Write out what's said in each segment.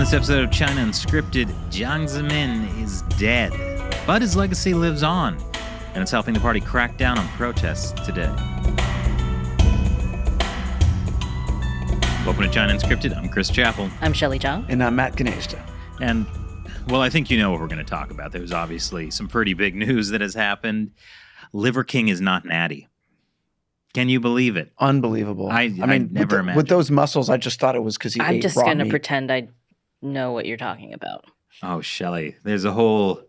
this episode of China Unscripted, Jiang Zemin is dead, but his legacy lives on, and it's helping the party crack down on protests today. Welcome to China Unscripted. I'm Chris Chappell. I'm Shelley Zhang. And I'm Matt Ganeshta. And, well, I think you know what we're going to talk about. There's obviously some pretty big news that has happened. Liver King is not natty. Can you believe it? Unbelievable. I mean, never imagined. With those muscles, I just thought it was because he ate raw meat. I'm just going to pretend I know what you're talking about. Oh, Shelley, there's a whole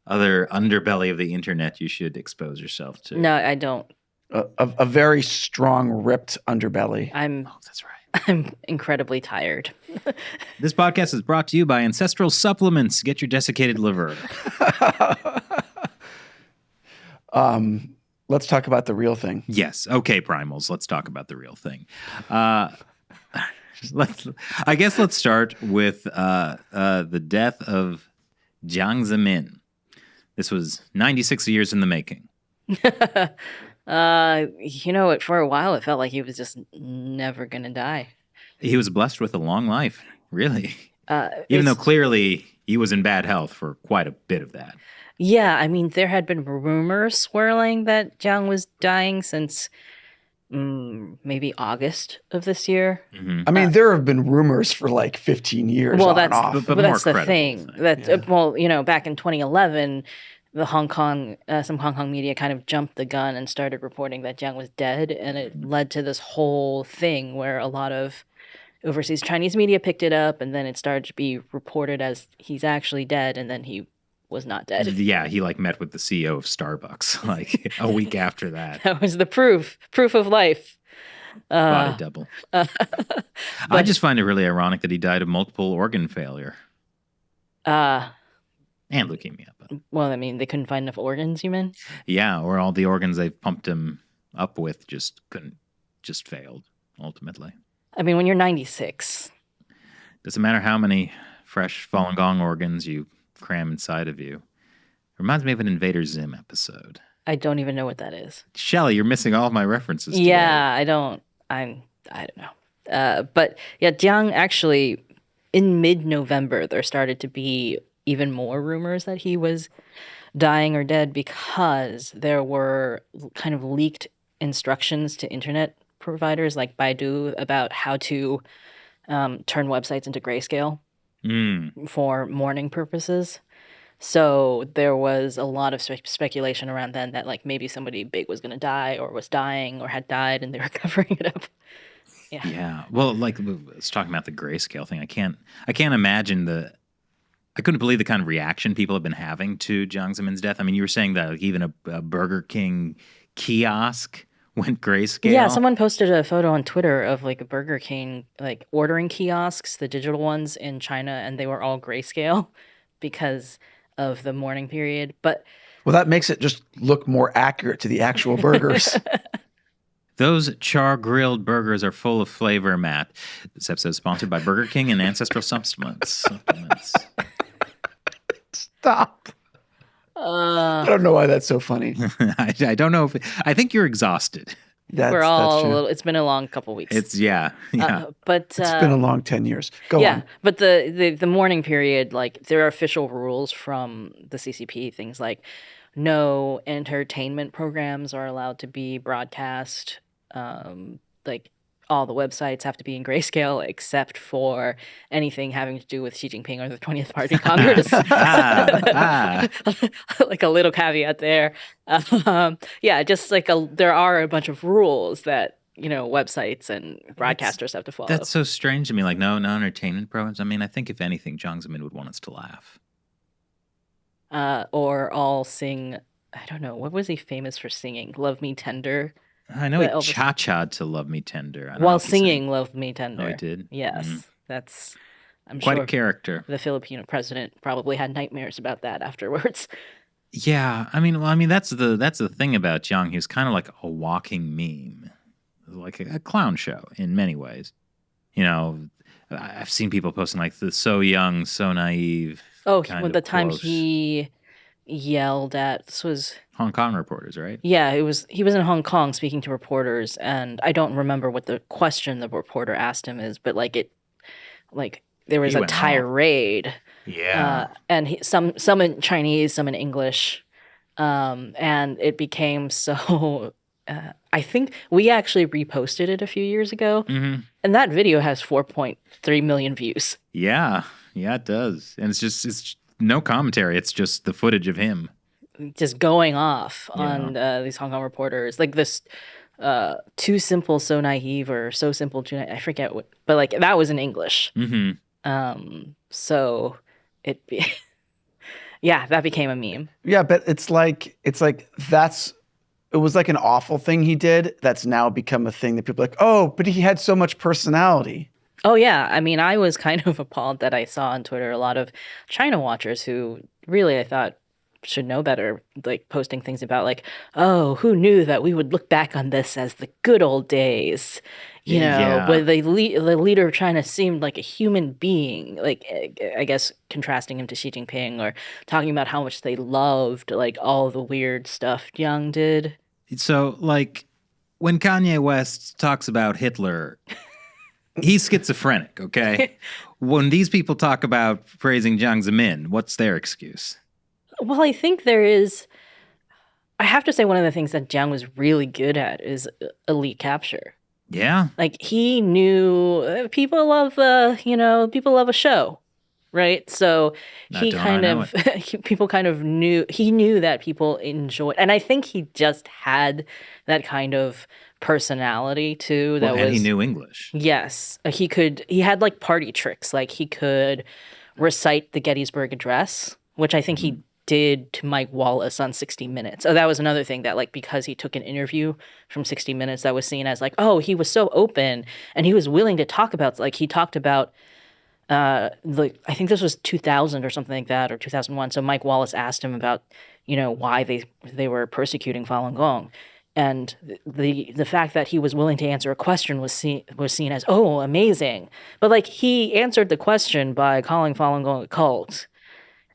other underbelly of the internet you should expose yourself to. No, I don't. A very strong, ripped underbelly. Oh, that's right. I'm incredibly tired. This podcast is brought to you by Ancestral Supplements. Get your desiccated liver. Let's talk about the real thing. Yes. Okay, primals. Let's talk about the real thing. I guess let's start with the death of Jiang Zemin. This was 96 years in the making. For a while it felt like he was just never going to die. He was blessed with a long life, really. Even though clearly he was in bad health for quite a bit of that. Yeah, I mean, there had been rumors swirling that Jiang was dying since maybe August of this year. Mm-hmm. I mean, there have been rumors for like 15 years. Well, on and off. but that's more the thing. Back in 2011, some Hong Kong media kind of jumped the gun and started reporting that Jiang was dead, and it led to this whole thing where a lot of overseas Chinese media picked it up, and then it started to be reported as he's actually dead, and then he was not dead. Yeah, he met with the CEO of Starbucks like a week after that. That was the proof of life. Body double. I just find it really ironic that he died of multiple organ failure. And leukemia. But. Well, I mean, they couldn't find enough organs, you mean? Yeah, or all the organs they've pumped him up with just failed, ultimately. I mean, when you're 96. Doesn't matter how many fresh Falun Gong organs you cram inside of you. Reminds me of an Invader Zim episode. I don't even know what that is. Shelley, you're missing all of my references today. Yeah, I don't know. But yeah, Jiang actually, in mid-November, there started to be even more rumors that he was dying or dead because there were kind of leaked instructions to internet providers like Baidu about how to turn websites into grayscale. For mourning purposes. So there was a lot of speculation around then that maybe somebody big was going to die or was dying or had died and they were covering it up. Yeah. Well, I was talking about the grayscale thing. I can't imagine I couldn't believe the kind of reaction people have been having to Jiang Zemin's death. I mean, you were saying that even a Burger King kiosk went grayscale. Yeah, someone posted a photo on Twitter of a Burger King ordering kiosks, the digital ones in China, and they were all grayscale because of the mourning period. But that makes it just look more accurate to the actual burgers. Those char-grilled burgers are full of flavor, Matt. This episode is sponsored by Burger King and Ancestral Supplements. Stop. I don't know why that's so funny. I don't know I think you're exhausted. We're all a little. It's been a long couple weeks. But it's been a long 10 years. Go on. But the mourning period, there are official rules from the CCP. Things like no entertainment programs are allowed to be broadcast. All the websites have to be in grayscale except for anything having to do with Xi Jinping or the 20th Party Congress. A little caveat there. There are a bunch of rules that, websites and broadcasters have to follow. That's so strange to me. No entertainment programs. I mean, I think if anything, Jiang Zemin would want us to laugh. Or all sing, I don't know, what was he famous for singing? Love Me Tender. I know he cha-cha'd to Love Me Tender. While singing Love Me Tender. Oh, he did? Yes. That's, I'm quite sure a character. The Filipino president probably had nightmares about that afterwards. Yeah. I mean, that's the thing about Jiang. He was kind of like a walking meme. Like a clown show in many ways. I've seen people posting the so young, so naive. Oh, the time he yelled at, this was Hong Kong reporters, right? Yeah, he was in Hong Kong speaking to reporters, and I don't remember what the question the reporter asked him is, but there was He a went off. tirade. Yeah. And some in Chinese, some in English. And it became so. I think we actually reposted it a few years ago, Mm-hmm. and that video has 4.3 million views. Yeah. Yeah, it does. And it's no commentary. It's just the footage of him. Just going off on these Hong Kong reporters, like this too simple, so naive, or so simple, too I forget what, but like that was in English. Mm-hmm. So it yeah, that became a meme. Yeah, but it's like it was like an awful thing he did that's now become a thing that people are like, oh, but he had so much personality. Oh yeah, I mean, I was kind of appalled that I saw on Twitter a lot of China watchers who really I thought should know better, like posting things about like, oh, who knew that we would look back on this as the good old days, you know, Yeah. where the leader of China seemed like a human being, like I guess contrasting him to Xi Jinping, or talking about how much they loved like all the weird stuff Jiang did. So, like, when Kanye West talks about Hitler, he's schizophrenic, okay? When these people talk about praising Jiang Zemin, what's their excuse? Well, I think there is. I have to say, one of the things that Jiang was really good at is elite capture. Yeah. Like he knew people love, people love a show, right? So he kind of, people kind of knew, he knew that people enjoyed, and I think he just had that kind of personality too. And he knew English. Yes, he had like party tricks, like he could recite the Gettysburg Address, which I think he did to Mike Wallace on 60 Minutes. Oh, that was another thing that like because he took an interview from 60 Minutes that was seen as like, oh, he was so open and he was willing to talk about, like he talked about like I think this was 2000 or something like that, or 2001. So Mike Wallace asked him about, why they were persecuting Falun Gong. And the fact that he was willing to answer a question was seen as, oh, amazing. But like he answered the question by calling Falun Gong a cult.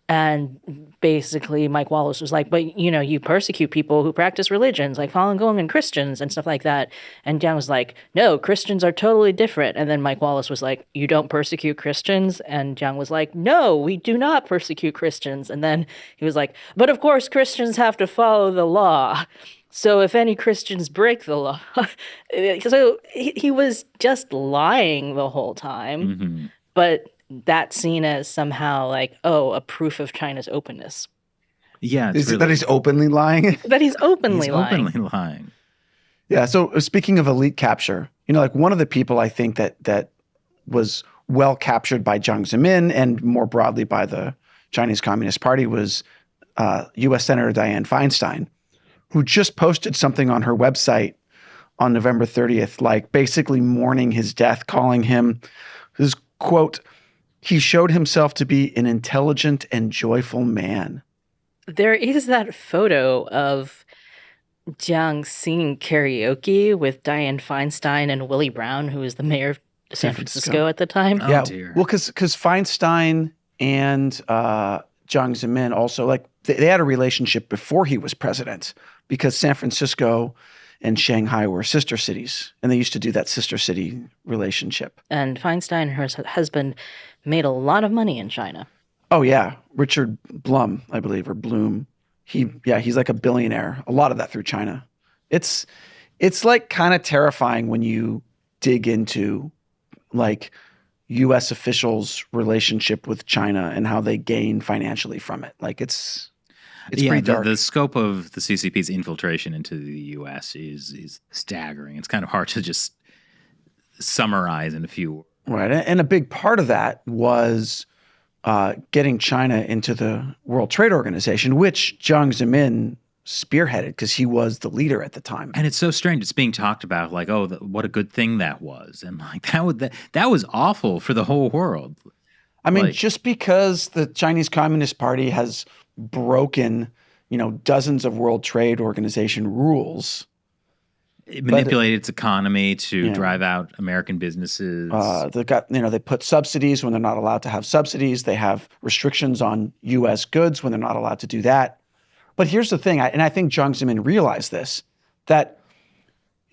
And basically, Mike Wallace was like, but, you persecute people who practice religions like Falun Gong and Christians and stuff like that. And Jiang was like, no, Christians are totally different. And then Mike Wallace was like, you don't persecute Christians? And Jiang was like, no, we do not persecute Christians. And then he was like, but of course, Christians have to follow the law. So if any Christians break the law. So he was just lying the whole time. Mm-hmm. But that's seen as somehow like, oh, a proof of China's openness. Yeah. Is it that he's openly lying? That he's openly lying. Openly lying. Yeah. So speaking of elite capture, like one of the people I think that was well captured by Jiang Zemin and more broadly by the Chinese Communist Party was U.S. Senator Dianne Feinstein, who just posted something on her website on November 30th, like basically mourning his death, calling him his quote, he showed himself to be an intelligent and joyful man. There is that photo of Jiang singing karaoke with Dianne Feinstein and Willie Brown, who was the mayor of San Francisco at the time. Yeah, dear. well, because Feinstein and Jiang Zemin also, like, they had a relationship before he was president because San Francisco and Shanghai were sister cities, and they used to do that sister city relationship. And Feinstein and her husband made a lot of money in China. Oh, yeah. Richard Blum, I believe, or Bloom. He's like a billionaire. A lot of that through China. It's like kind of terrifying when you dig into like U.S. officials' relationship with China and how they gain financially from it. Like it's pretty dark. The scope of the CCP's infiltration into the U.S. is staggering. It's kind of hard to just summarize in a few. Right. And a big part of that was getting China into the World Trade Organization, which Jiang Zemin spearheaded because he was the leader at the time. And it's so strange. It's being talked about like, oh, what a good thing that was. And like that was awful for the whole world. I mean, just because the Chinese Communist Party has broken, dozens of World Trade Organization rules. It manipulated its economy to drive out American businesses. They put subsidies when they're not allowed to have subsidies. They have restrictions on U.S. goods when they're not allowed to do that. But here's the thing, and I think Jiang Zemin realized this, that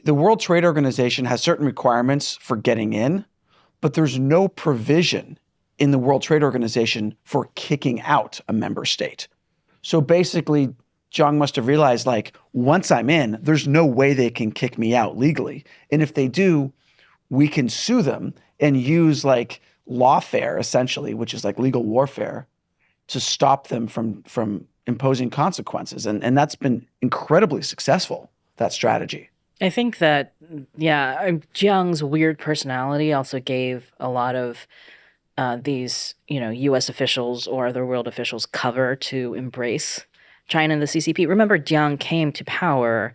the World Trade Organization has certain requirements for getting in, but there's no provision in the World Trade Organization for kicking out a member state. So basically, Jiang must have realized, like, once I'm in, there's no way they can kick me out legally. And if they do, we can sue them and use like lawfare, essentially, which is like legal warfare, to stop them from imposing consequences. And that's been incredibly successful, that strategy. I think that, Jiang's weird personality also gave a lot of these, U.S. officials or other world officials cover to embrace China and the CCP. Remember, Jiang came to power.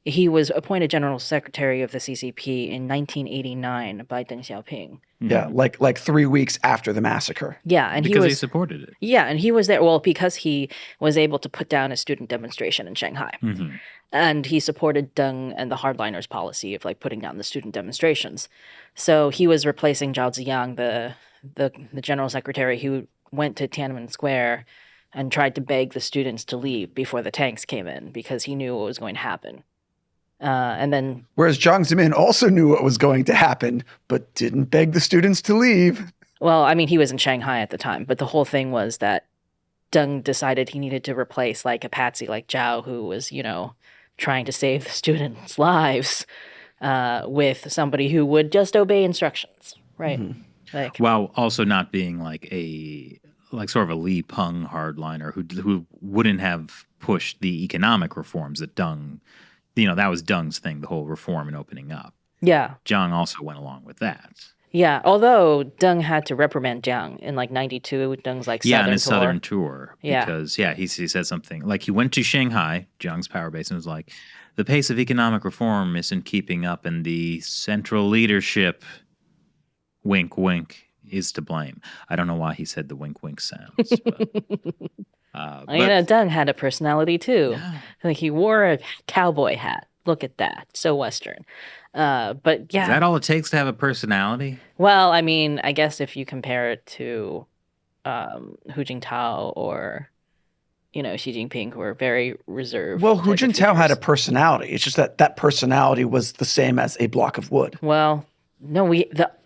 He was appointed General Secretary of the CCP in 1989 by Deng Xiaoping. Yeah, like 3 weeks after the massacre. Yeah, and because he he supported it. Yeah, and he was there. Well, because he was able to put down a student demonstration in Shanghai. Mm-hmm. And he supported Deng and the hardliners' policy of like putting down the student demonstrations. So he was replacing Zhao Ziyang, the general secretary who went to Tiananmen Square and tried to beg the students to leave before the tanks came in because he knew what was going to happen. And then, whereas Jiang Zemin also knew what was going to happen, but didn't beg the students to leave. well, I mean, he was in Shanghai at the time, but the whole thing was that Deng decided he needed to replace like a patsy like Zhao, who was, trying to save the students' lives, with somebody who would just obey instructions, right? Mm-hmm. Like, While also not being like sort of a Li Peng hardliner who wouldn't have pushed the economic reforms that Deng, that was Deng's thing, the whole reform and opening up. yeah, Jiang also went along with that. yeah. Although Deng had to reprimand Jiang in like '92, Deng's like Yeah, southern on his tour. southern tour. Yeah. Because, he said something like he went to Shanghai, Jiang's power base, and was like, the pace of economic reform isn't keeping up, and the central leadership, wink, wink, is to blame. I don't know why he said the wink, wink sounds. But, Deng had a personality too. Yeah. Like he wore a cowboy hat. Look at that, so Western. But yeah, Is that all it takes to have a personality? well, I mean, I guess if you compare it to Hu Jintao or Xi Jinping, who are very reserved. Well, Hu type of Jintao had a figures. personality. It's just that personality was the same as a block of wood. Well, no,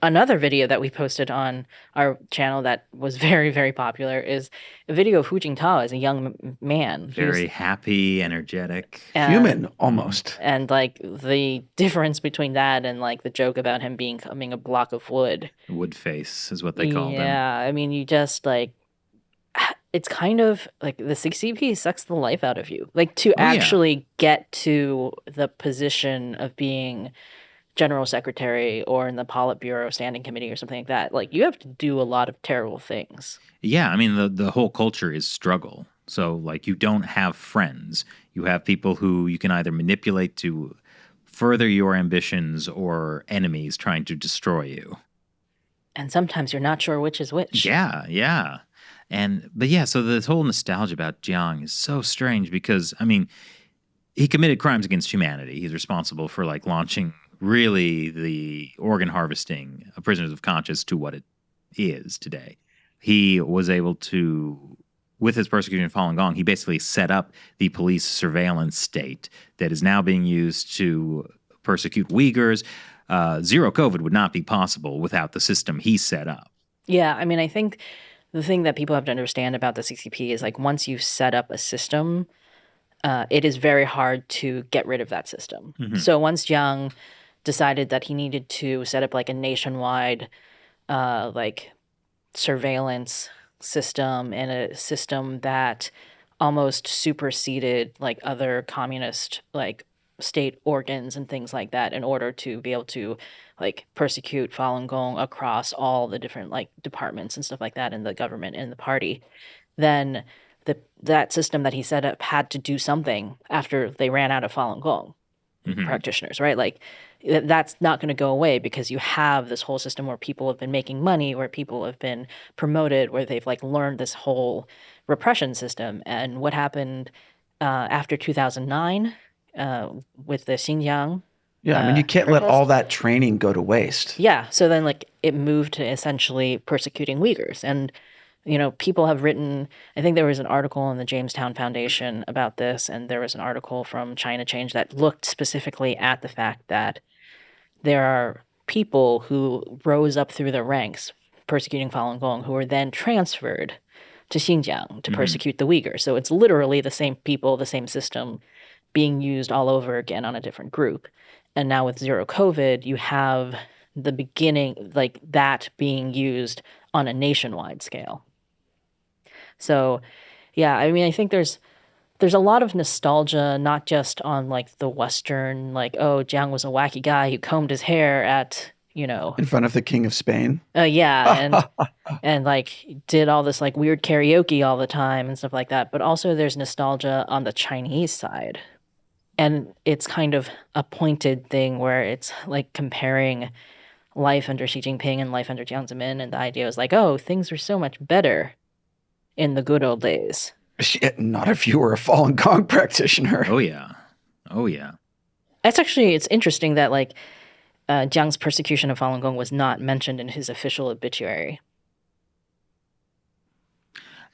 another video that we posted on our channel that was very, very popular is a video of Hu Jintao as a young man. He was- Very happy, energetic. Human, almost. And like the difference between that and like the joke about him becoming a block of wood. Wood face is what they called him. Yeah, I mean, you just like, it's kind of like the CCP sucks the life out of you. Like to yeah. actually get to the position of being general secretary or in the Politburo standing committee or something like that, like you have to do a lot of terrible things. Yeah, I mean, the whole culture is struggle. So, like, you don't have friends. You have people who you can either manipulate to further your ambitions or enemies trying to destroy you. And sometimes you're not sure which is which. Yeah. So this whole nostalgia about Jiang is so strange because, I mean, he committed crimes against humanity. He's responsible for, like, launching really the organ harvesting of prisoners of conscience to what it is today. He was able to, with his persecution of Falun Gong, he basically set up the police surveillance state that is now being used to persecute Uyghurs. Zero COVID would not be possible without the system he set up. Yeah, I mean, I think the thing that people have to understand about the CCP is like once you've set up a system, it is very hard to get rid of that system. Mhm. So once Jiang decided that he needed to set up like a nationwide like surveillance system and a system that almost superseded like other communist like state organs and things like that in order to be able to like persecute Falun Gong across all the different like departments and stuff like that in the government and the party, then that system that he set up had to do something after they ran out of Falun Gong Mhm. practitioners, right? Like that's not going to go away because you have this whole system where people have been making money, where people have been promoted, where they've like learned this whole repression system. And what happened after 2009 with the Xinjiang? Yeah, I mean, you can't let protest? all that training go to waste. Yeah, so then like it moved to essentially persecuting Uyghurs. And people have written, I think there was an article in the Jamestown Foundation about this, and there was an article from China Change that looked specifically at the fact that there are people who rose up through the ranks persecuting Falun Gong who were then transferred to Xinjiang to persecute the Uyghurs. So it's literally the same people, the same system being used all over again on a different group. And now with zero COVID, you have the beginning, like that being used on a nationwide scale. So, yeah, I mean, I think there's a lot of nostalgia, not just on like the Western, like, oh, Jiang was a wacky guy who combed his hair at, in front of the King of Spain. Yeah, and like did all this like weird karaoke all the time and stuff like that. But also there's nostalgia on the Chinese side. And it's kind of a pointed thing where it's like comparing life under Xi Jinping and life under Jiang Zemin. And the idea was like, oh, things were so much better in the good old days. Shit, not if you were a Falun Gong practitioner. Oh yeah. It's interesting that like Jiang's persecution of Falun Gong was not mentioned in his official obituary.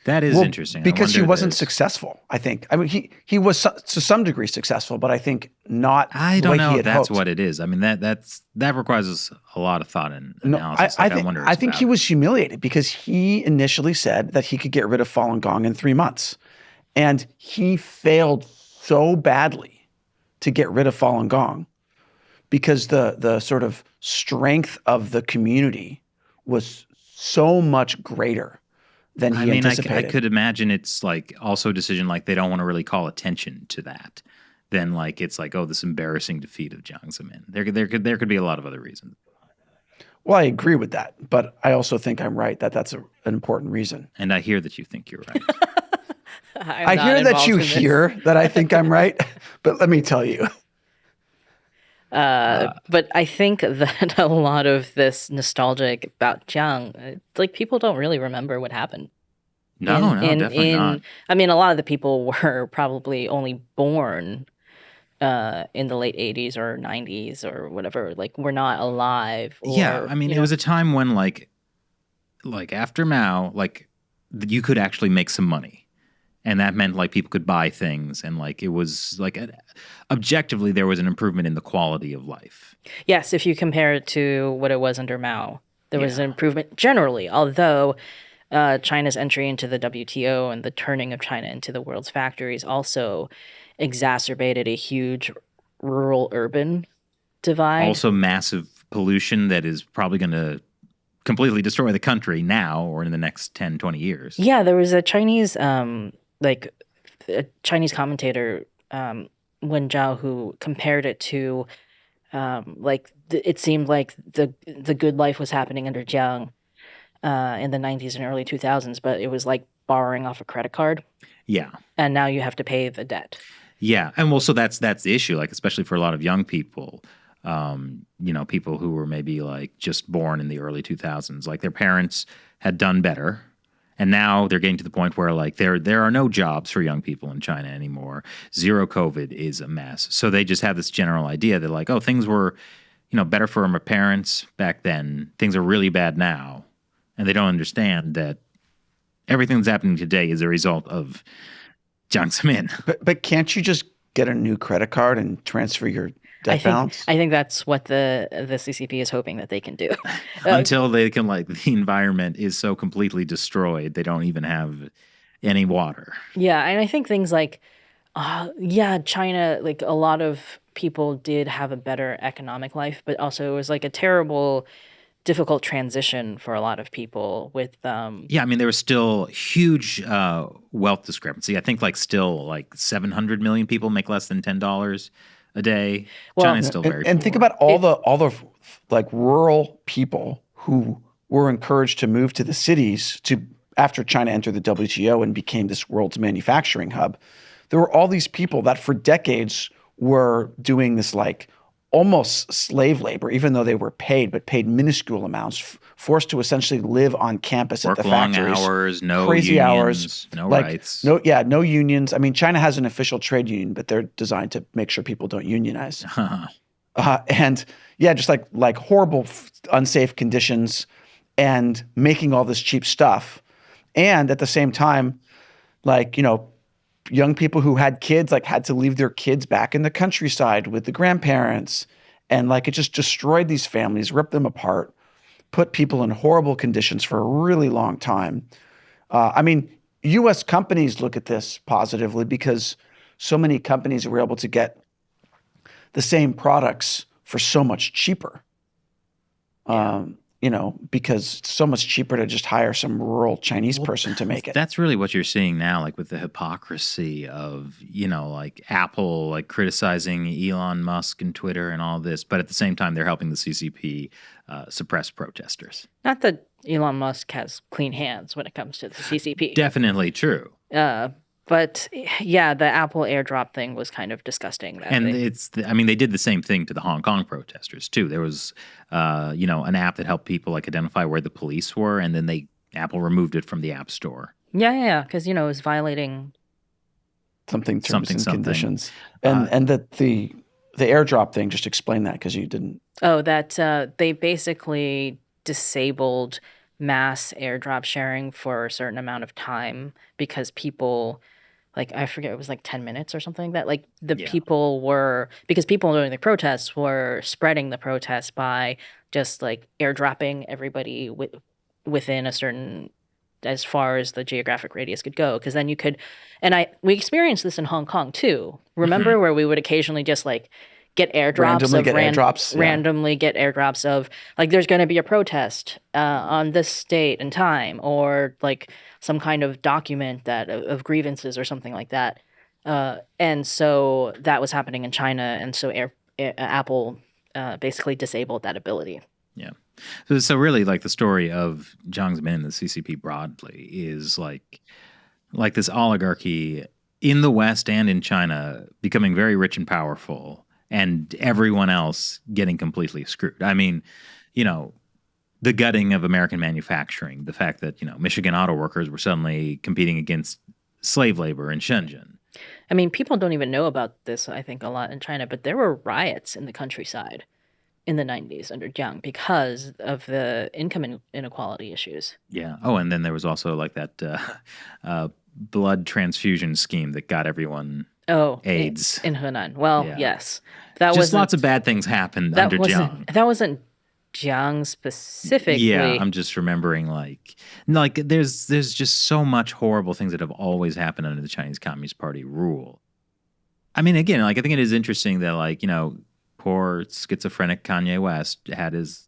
That is interesting. Because he wasn't successful, I think. I mean, he was to some degree successful, but I think not. I don't know if that's hoped. what it is. I mean, that requires a lot of thought and analysis. I think he was humiliated because he initially said that he could get rid of Falun Gong in 3 months, and he failed so badly to get rid of Falun Gong because the sort of strength of the community was so much greater than he anticipated. I could imagine it's like also a decision like they don't want to really call attention to that. Then like it's like, oh, this embarrassing defeat of Jiang Zemin. There could be a lot of other reasons. Well, I agree with that, but I also think I'm right that that's an important reason. And I hear that you think you're right. I hear that you hear that I think I'm right, but let me tell you. But I think that a lot of this nostalgic about Jiang, like people don't really remember what happened. No, definitely not. I mean, a lot of the people were probably only born in the late 80s or 90s or whatever. Like, we're not alive. Yeah, I mean, it was a time when like after Mao, like you could actually make some money. And that meant like people could buy things, and like it was like objectively there was an improvement in the quality of life. Yes, if you compare it to what it was under Mao, there was an improvement generally. Although China's entry into the WTO and the turning of China into the world's factories also exacerbated a huge rural-urban divide. Also, massive pollution that is probably going to completely destroy the country now or in the next 10, 20 years. Yeah, there was a Chinese a Chinese commentator, Wen Zhao, who compared it to it seemed like the good life was happening under Jiang in the 90s and early 2000s, but it was like borrowing off a credit card. Yeah. And now you have to pay the debt. Yeah. And well, so that's the issue, like especially for a lot of young people, people who were maybe like just born in the early 2000s, like their parents had done better. And now they're getting to the point where like there are no jobs for young people in China anymore. Zero COVID is a mess. So they just have this general idea that like, oh, things were, better for my parents back then. Things are really bad now. And they don't understand that everything that's happening today is a result of Jiang Zemin. But can't you just get a new credit card and transfer your debt balance? I think that's what the CCP is hoping that they can do. Until they can, like, the environment is so completely destroyed, they don't even have any water. Yeah, and I think things like, China, like a lot of people did have a better economic life, but also it was like a terrible, difficult transition for a lot of people with Yeah, I mean there was still huge wealth discrepancy. I think like still like 700 million people make less than $10 a day. Well, China's still very poor. And think about all the like rural people who were encouraged to move to the cities after China entered the WTO and became this world's manufacturing hub. There were all these people that for decades were doing this like almost slave labor, even though they were paid, but paid minuscule amounts, forced to essentially live on campus at the factories. Long hours, no crazy unions, hours, no rights. No unions. I mean, China has an official trade union, but they're designed to make sure people don't unionize. And yeah, just like horrible, unsafe conditions and making all this cheap stuff. And at the same time, like, young people who had kids like had to leave their kids back in the countryside with the grandparents, and like it just destroyed these families, ripped them apart. put people in horrible conditions for a really long time. I mean, U.S. companies look at this positively because so many companies were able to get the same products for so much cheaper. Because it's so much cheaper to just hire some rural Chinese person to make it. That's really what you're seeing now, like with the hypocrisy of, like Apple, like criticizing Elon Musk and Twitter and all this, but at the same time, they're helping the CCP suppress protesters. Not that Elon Musk has clean hands when it comes to the CCP. Definitely true. But yeah, the Apple airdrop thing was kind of disgusting. They did the same thing to the Hong Kong protesters too. There was, an app that helped people like identify where the police were, and then Apple removed it from the App Store. Yeah, because it was violating something conditions, and that the airdrop thing. Just explain that because you didn't. Oh, that they basically disabled mass airdrop sharing for a certain amount of time because people. Like, I forget, it was like 10 minutes or something like that. Like, because people during the protests were spreading the protest by just like airdropping everybody within a certain, as far as the geographic radius could go. Because then you could, we experienced this in Hong Kong too. Remember where we would occasionally just like get airdrops randomly get airdrops of like there's going to be a protest on this date and time, or like some kind of document of grievances or something like that. And so that was happening in China, and so Apple basically disabled that ability. Yeah. So really, like the story of Jiang Zemin and the CCP broadly is like this oligarchy in the West and in China becoming very rich and powerful, and everyone else getting completely screwed. I mean, the gutting of American manufacturing, the fact that, Michigan auto workers were suddenly competing against slave labor in Shenzhen. I mean, people don't even know about this, I think, a lot in China, but there were riots in the countryside in the 90s under Jiang because of the income inequality issues. Yeah. Oh, and then there was also like that blood transfusion scheme that got everyone AIDS. In Henan. Well, yeah. Yes. Just lots of bad things happened under Jiang. That wasn't Jiang specifically. Yeah, I'm just remembering like there's just so much horrible things that have always happened under the Chinese Communist Party rule. I mean, again, like I think it is interesting that poor schizophrenic Kanye West had his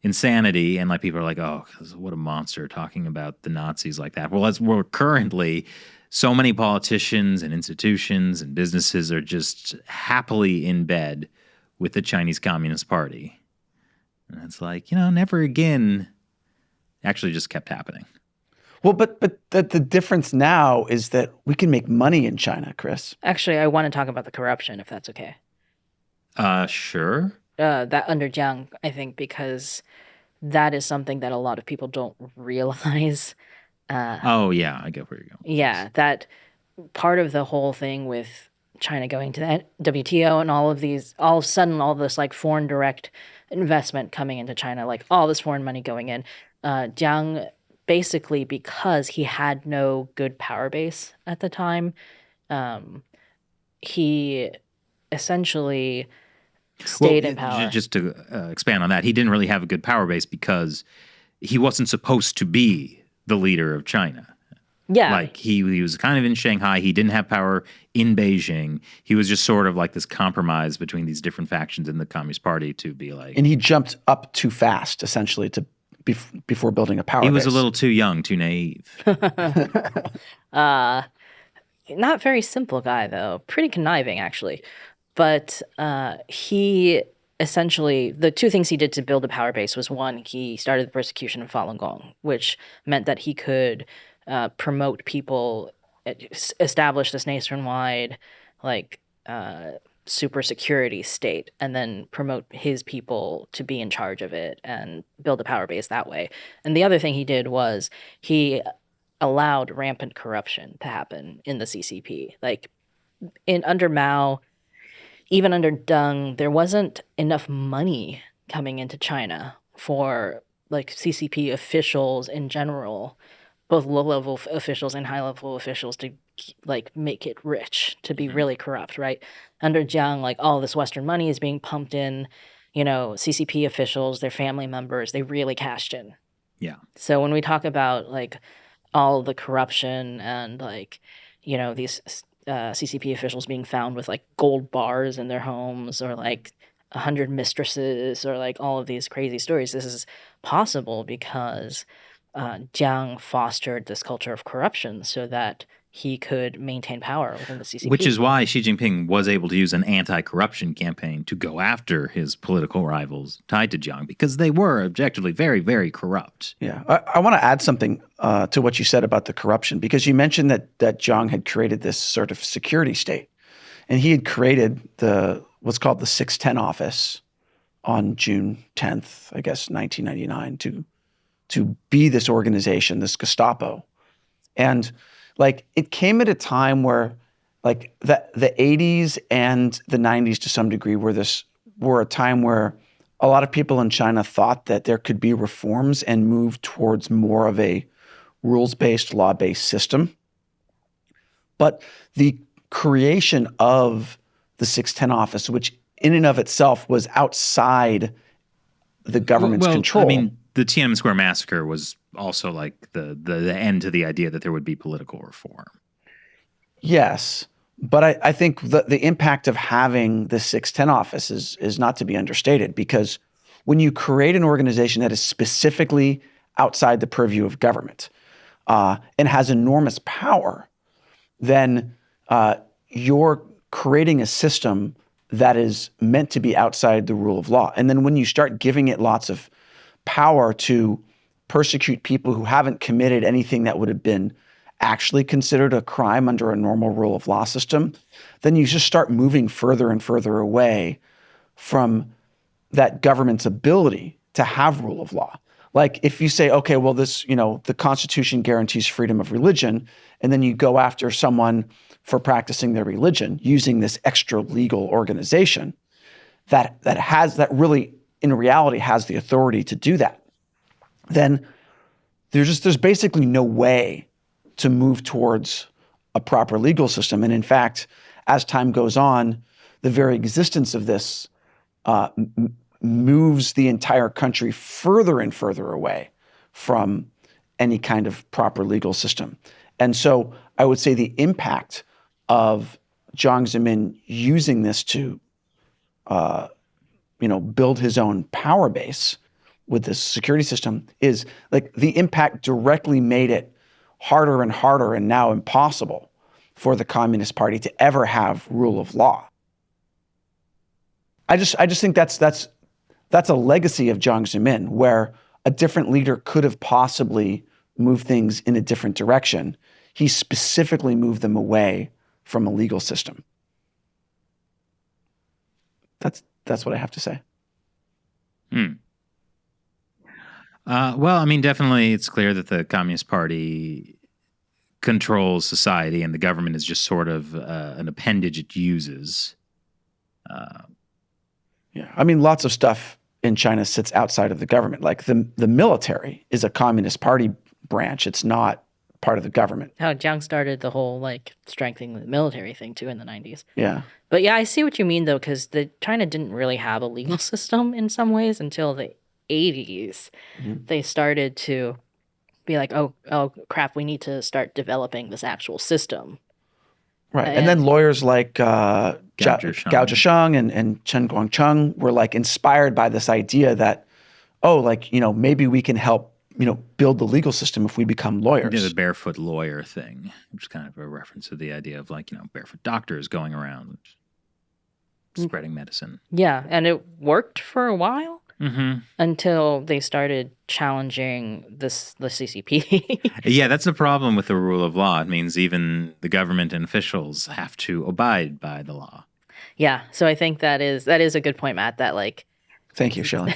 insanity, and like people are like, oh, what a monster talking about the Nazis like that. Well, we're currently so many politicians and institutions and businesses are just happily in bed with the Chinese Communist Party. And it's like, never again. Actually just kept happening. Well, but the difference now is that we can make money in China, Chris. Actually, I want to talk about the corruption, if that's okay. Sure. That under Jiang, I think, because that is something that a lot of people don't realize. Oh, yeah, I get where you're going. Yeah, that part of the whole thing with China going to the WTO and all of a sudden, all this like foreign direct investment coming into China, like all this foreign money going in. Jiang, basically because he had no good power base at the time, he essentially stayed in power. Just to expand on that, he didn't really have a good power base because he wasn't supposed to be the leader of China. Yeah. Like he was kind of in Shanghai. He didn't have power in Beijing. He was just sort of like this compromise between these different factions in the Communist Party to be like. And he jumped up too fast, essentially, to before building a power base. He was a little too young, too naive. Not very simple guy, though. Pretty conniving, actually. But he essentially, the two things he did to build a power base was, one, he started the persecution of Falun Gong, which meant that he could promote people, establish this nationwide super security state, and then promote his people to be in charge of it and build a power base that way. And the other thing he did was he allowed rampant corruption to happen in the CCP. Like under Mao, even under Deng, there wasn't enough money coming into China for like CCP officials in general, both low-level officials and high-level officials, to like make it rich, to be really corrupt, right? Under Jiang, like all this Western money is being pumped in CCP officials, their family members, they really cashed in. Yeah. So when we talk about like all the corruption and like, these CCP officials being found with like gold bars in their homes or like 100 mistresses or like all of these crazy stories, this is possible because Jiang fostered this culture of corruption so that he could maintain power within the CCP. Which is why Xi Jinping was able to use an anti-corruption campaign to go after his political rivals tied to Jiang, because they were objectively very, very corrupt. Yeah. I want to add something to what you said about the corruption, because you mentioned that Jiang had created this sort of security state. And he had created what's called the 610 office on June 10th, I guess, 1999, to be this organization, this Gestapo. And like it came at a time where like the 80s and the 90s to some degree were a time where a lot of people in China thought that there could be reforms and move towards more of a rules-based, law-based system. But the creation of the 610 office, which in and of itself was outside the government's control. I mean, the Tiananmen Square massacre was also like the end to the idea that there would be political reform. Yes, but I think the impact of having the 610 office is not to be understated, because when you create an organization that is specifically outside the purview of government and has enormous power, then you're creating a system that is meant to be outside the rule of law. And then when you start giving it lots of power to persecute people who haven't committed anything that would have been actually considered a crime under a normal rule of law system, then you just start moving further and further away from that government's ability to have rule of law. Like if you say, okay, well, the Constitution guarantees freedom of religion, and then you go after someone for practicing their religion using this extra legal organization that really in reality has the authority to do that, then there's basically no way to move towards a proper legal system. And in fact, as time goes on, the very existence of this moves the entire country further and further away from any kind of proper legal system. And so I would say the impact of Jiang Zemin using this to build his own power base with this security system is like the impact directly made it harder and harder and now impossible for the Communist Party to ever have rule of law. I just think that's a legacy of Jiang Zemin, where a different leader could have possibly moved things in a different direction. He specifically moved them away from a legal system. That's what I have to say. Well, I mean, definitely it's clear that the Communist Party controls society and the government is just sort of an appendage it uses. Yeah, I mean, lots of stuff in China sits outside of the government. Like the military is a Communist Party branch. It's not part of the government. How Jiang started the whole like strengthening the military thing too in the 90s. Yeah. But yeah, I see what you mean though, because China didn't really have a legal system in some ways until the 80s. Mm-hmm. They started to be like, oh crap, we need to start developing this actual system. Right. And then lawyers like Gao Zhisheng and Chen Guangcheng were like inspired by this idea that, maybe we can help, build the legal system if we become lawyers. They did the barefoot lawyer thing, which is kind of a reference to the idea of barefoot doctors going around spreading medicine. Yeah. And it worked for a while. Mm-hmm. Until they started challenging the CCP. Yeah, that's the problem with the rule of law. It means even the government and officials have to abide by the law. Yeah, so I think that is a good point, Matt. That thank you, Shelley.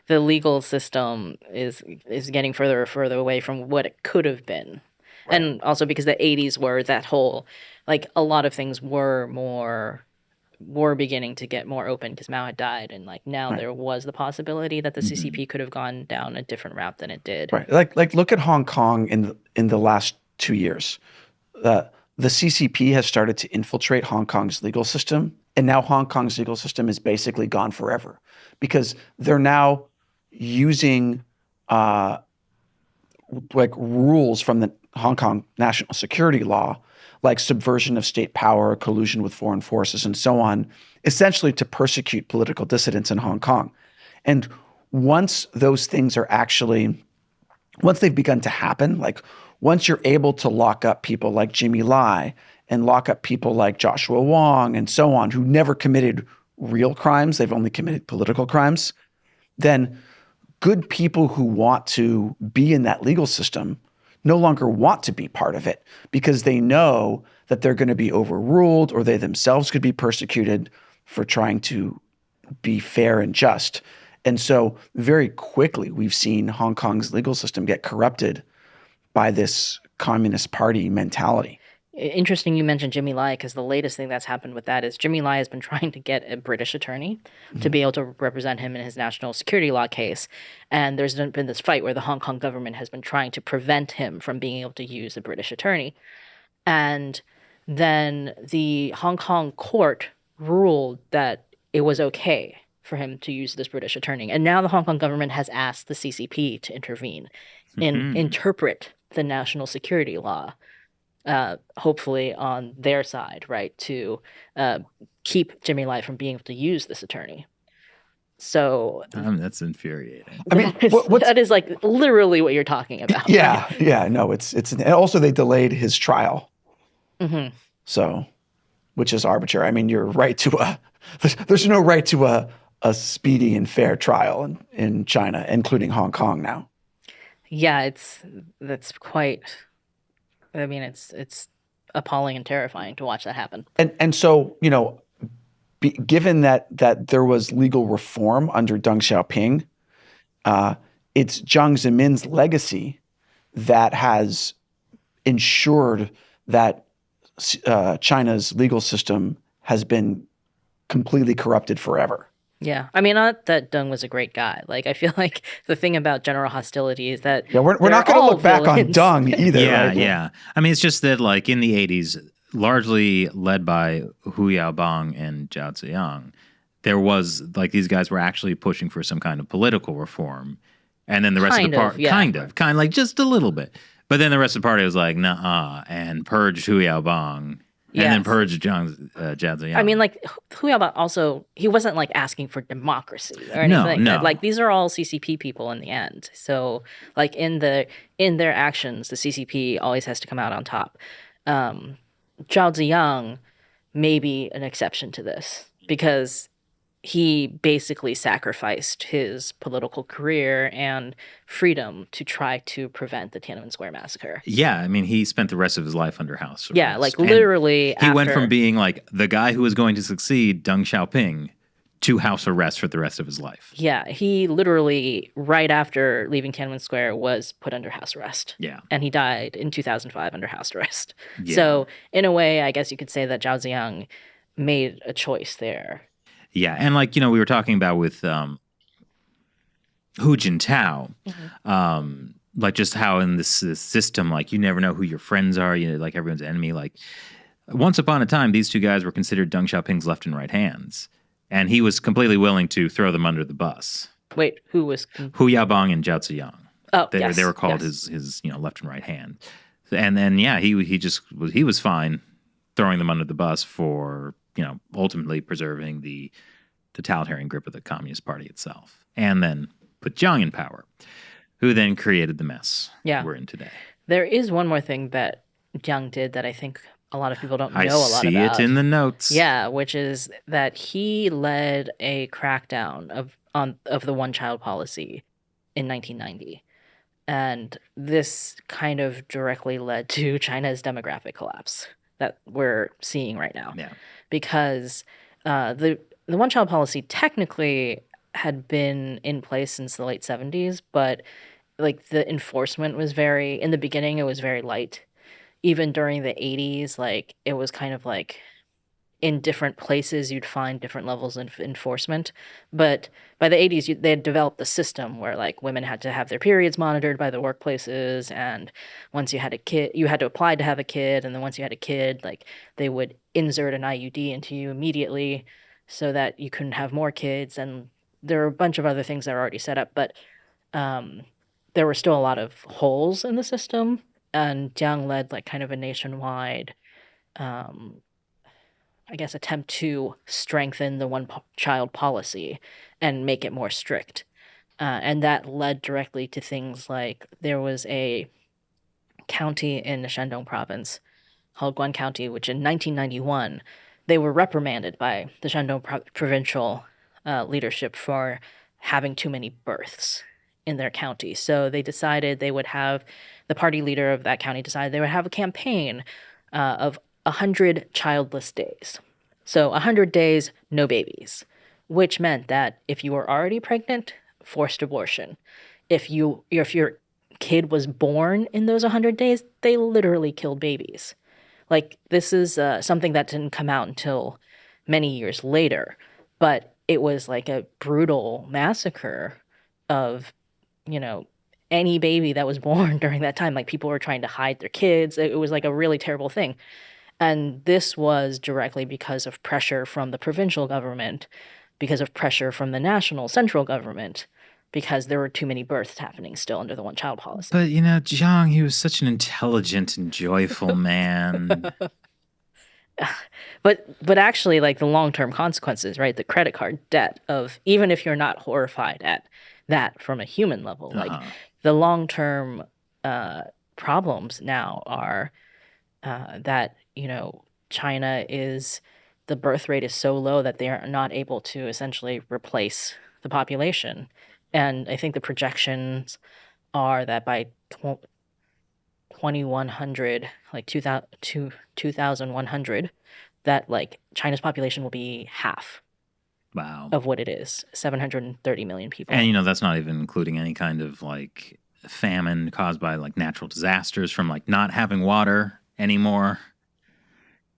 the legal system is getting further and further away from what it could have been, right. And also because the 80s were that whole a lot of things were beginning to get more open because Mao had died, and now right. There was the possibility that the CCP could have gone down a different route than it did. Right, like look at Hong Kong in the last 2 years. The CCP has started to infiltrate Hong Kong's legal system And now Hong Kong's legal system is basically gone forever because they're now using like rules from the Hong Kong national security law, like subversion of state power, collusion with foreign forces, and so on, essentially to persecute political dissidents in Hong Kong. And once those things are actually, once they've begun to happen, like once you're able to lock up people like Jimmy Lai and lock up people like Joshua Wong and so on, who never committed real crimes, they've only committed political crimes, then good people who want to be in that legal system no longer want to be part of it because they know that they're going to be overruled or they themselves could be persecuted for trying to be fair and just. And so very quickly, we've seen Hong Kong's legal system get corrupted by this Communist Party mentality. Interesting you mentioned Jimmy Lai, because the latest thing that's happened with that is Jimmy Lai has been trying to get a British attorney to be able to represent him in his national security law case. And there's been this fight where the Hong Kong government has been trying to prevent him from being able to use a British attorney. And then the Hong Kong court ruled that it was okay for him to use this British attorney. And now the Hong Kong government has asked the CCP to intervene and interpret the national security law, hopefully on their side, right, to keep Jimmy Lai from being able to use this attorney. So that's infuriating. I mean, that is like literally what you're talking about. Yeah, right? yeah, no, it's and also they delayed his trial, so which is arbitrary. I mean, you're right to there's no right to a speedy and fair trial in China, including Hong Kong now. Yeah, that's quite. I mean, it's appalling and terrifying to watch that happen. And so, you know, given that there was legal reform under Deng Xiaoping, it's Jiang Zemin's legacy that has ensured that China's legal system has been completely corrupted forever. Yeah. I mean, not that Deng was a great guy. Like, I feel like the thing about general hostility is that we're not going to look back on Deng either. Yeah, right? yeah. I mean, it's just that, like, in the 80s, largely led by Hu Yaobang and Zhao Ziyang, there was, like, these guys were actually pushing for some kind of political reform. And then the rest of the party, kind of like just a little bit. But then the rest of the party was like, nah, and purged Hu Yaobang. And then purged Zhao Ziyang. I mean, like, Hu Yaobang also, he wasn't, like, asking for democracy or anything like that. Like, these are all CCP people in the end. So, like, in their actions, the CCP always has to come out on top. Zhao Ziyang may be an exception to this because he basically sacrificed his political career and freedom to try to prevent the Tiananmen Square massacre. Yeah, I mean, he spent the rest of his life under house arrest. Yeah, like literally. He went from being like the guy who was going to succeed Deng Xiaoping to house arrest for the rest of his life. Yeah, he literally, right after leaving Tiananmen Square, was put under house arrest. Yeah. And he died in 2005 under house arrest. Yeah. So, in a way, I guess you could say that Zhao Ziyang made a choice there. Yeah, and like, you know, we were talking about with Hu Jintao, like just how in this system, like you never know who your friends are, you know, like everyone's enemy. Like once upon a time, these two guys were considered Deng Xiaoping's left and right hands, and he was completely willing to throw them under the bus. Wait, who was? Hu Yaobang and Zhao Ziyang. Oh, they were called his you know, left and right hand, and then yeah, he was fine throwing them under the bus for, you know, ultimately preserving the totalitarian grip of the Communist Party itself, and then put Jiang in power, who then created the mess we're in today. There is one more thing that Jiang did that I think a lot of people don't know a lot about. I see it in the notes. Yeah, which is that he led a crackdown of the one-child policy in 1990. And this kind of directly led to China's demographic collapse that we're seeing right now. Yeah. Because the one-child policy technically had been in place since the late 70s, but like the enforcement was in the beginning, it was very light. Even during the 80s, like it was kind of like in different places, you'd find different levels of enforcement. But by the 80s, they had developed a system where like women had to have their periods monitored by the workplaces. And once you had a kid, you had to apply to have a kid. And then once you had a kid, like they would insert an IUD into you immediately so that you couldn't have more kids. And there are a bunch of other things that are already set up, but there were still a lot of holes in the system. And Jiang led like kind of a nationwide, I guess, attempt to strengthen the one-child policy and make it more strict. And that led directly to things like there was a county in the Shandong province called Guan County, which in 1991, they were reprimanded by the Shandong provincial leadership for having too many births in their county. So they decided they would have, the party leader of that county decided they would have a campaign of 100 childless days. So 100 days, no babies, which meant that if you were already pregnant, forced abortion. If your kid was born in those 100 days, they literally killed babies. Like, this is something that didn't come out until many years later, but it was like a brutal massacre of, any baby that was born during that time. Like, people were trying to hide their kids. It was like a really terrible thing. And this was directly because of pressure from the provincial government, because of pressure from the national central government, because there were too many births happening still under the one-child policy. But, Jiang, he was such an intelligent and joyful man. But actually, like, the long-term consequences, right? The credit card debt of, even if you're not horrified at that from a human level, like, the long-term problems now are that, China is, the birth rate is so low that they are not able to essentially replace the population. And I think the projections are that by 2100, like 2100, that like China's population will be half Wow. of what it is, 730 million people. And, that's not even including any kind of like famine caused by like natural disasters from like not having water anymore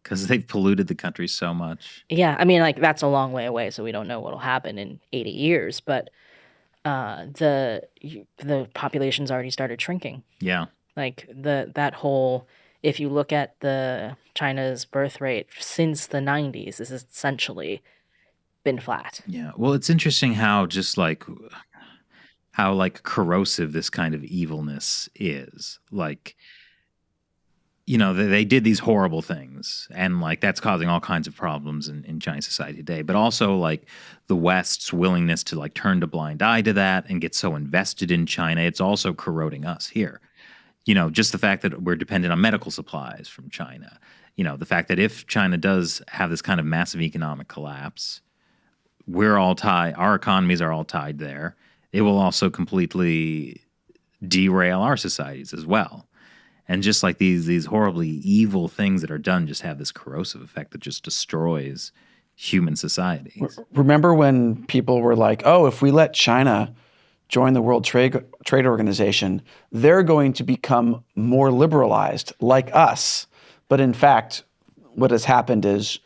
because they've polluted the country so much. Yeah, I mean, like, that's a long way away, so we don't know what'll happen in 80 years, but the population's already started shrinking. Yeah. Like, that whole, if you look at the China's birth rate since the 90s, this has essentially been flat. Yeah. Well, it's interesting how corrosive this kind of evilness is. Like, they did these horrible things, and like that's causing all kinds of problems in Chinese society today. But also like the West's willingness to like turn a blind eye to that and get so invested in China, it's also corroding us here. Just the fact that we're dependent on medical supplies from China. The fact that if China does have this kind of massive economic collapse, we're all tied. Our economies are all tied there. It will also completely derail our societies as well. And just like these horribly evil things that are done just have this corrosive effect that just destroys human societies. Remember when people were like, oh, if we let China join the World Trade Organization, they're going to become more liberalized like us. But in fact, what has happened is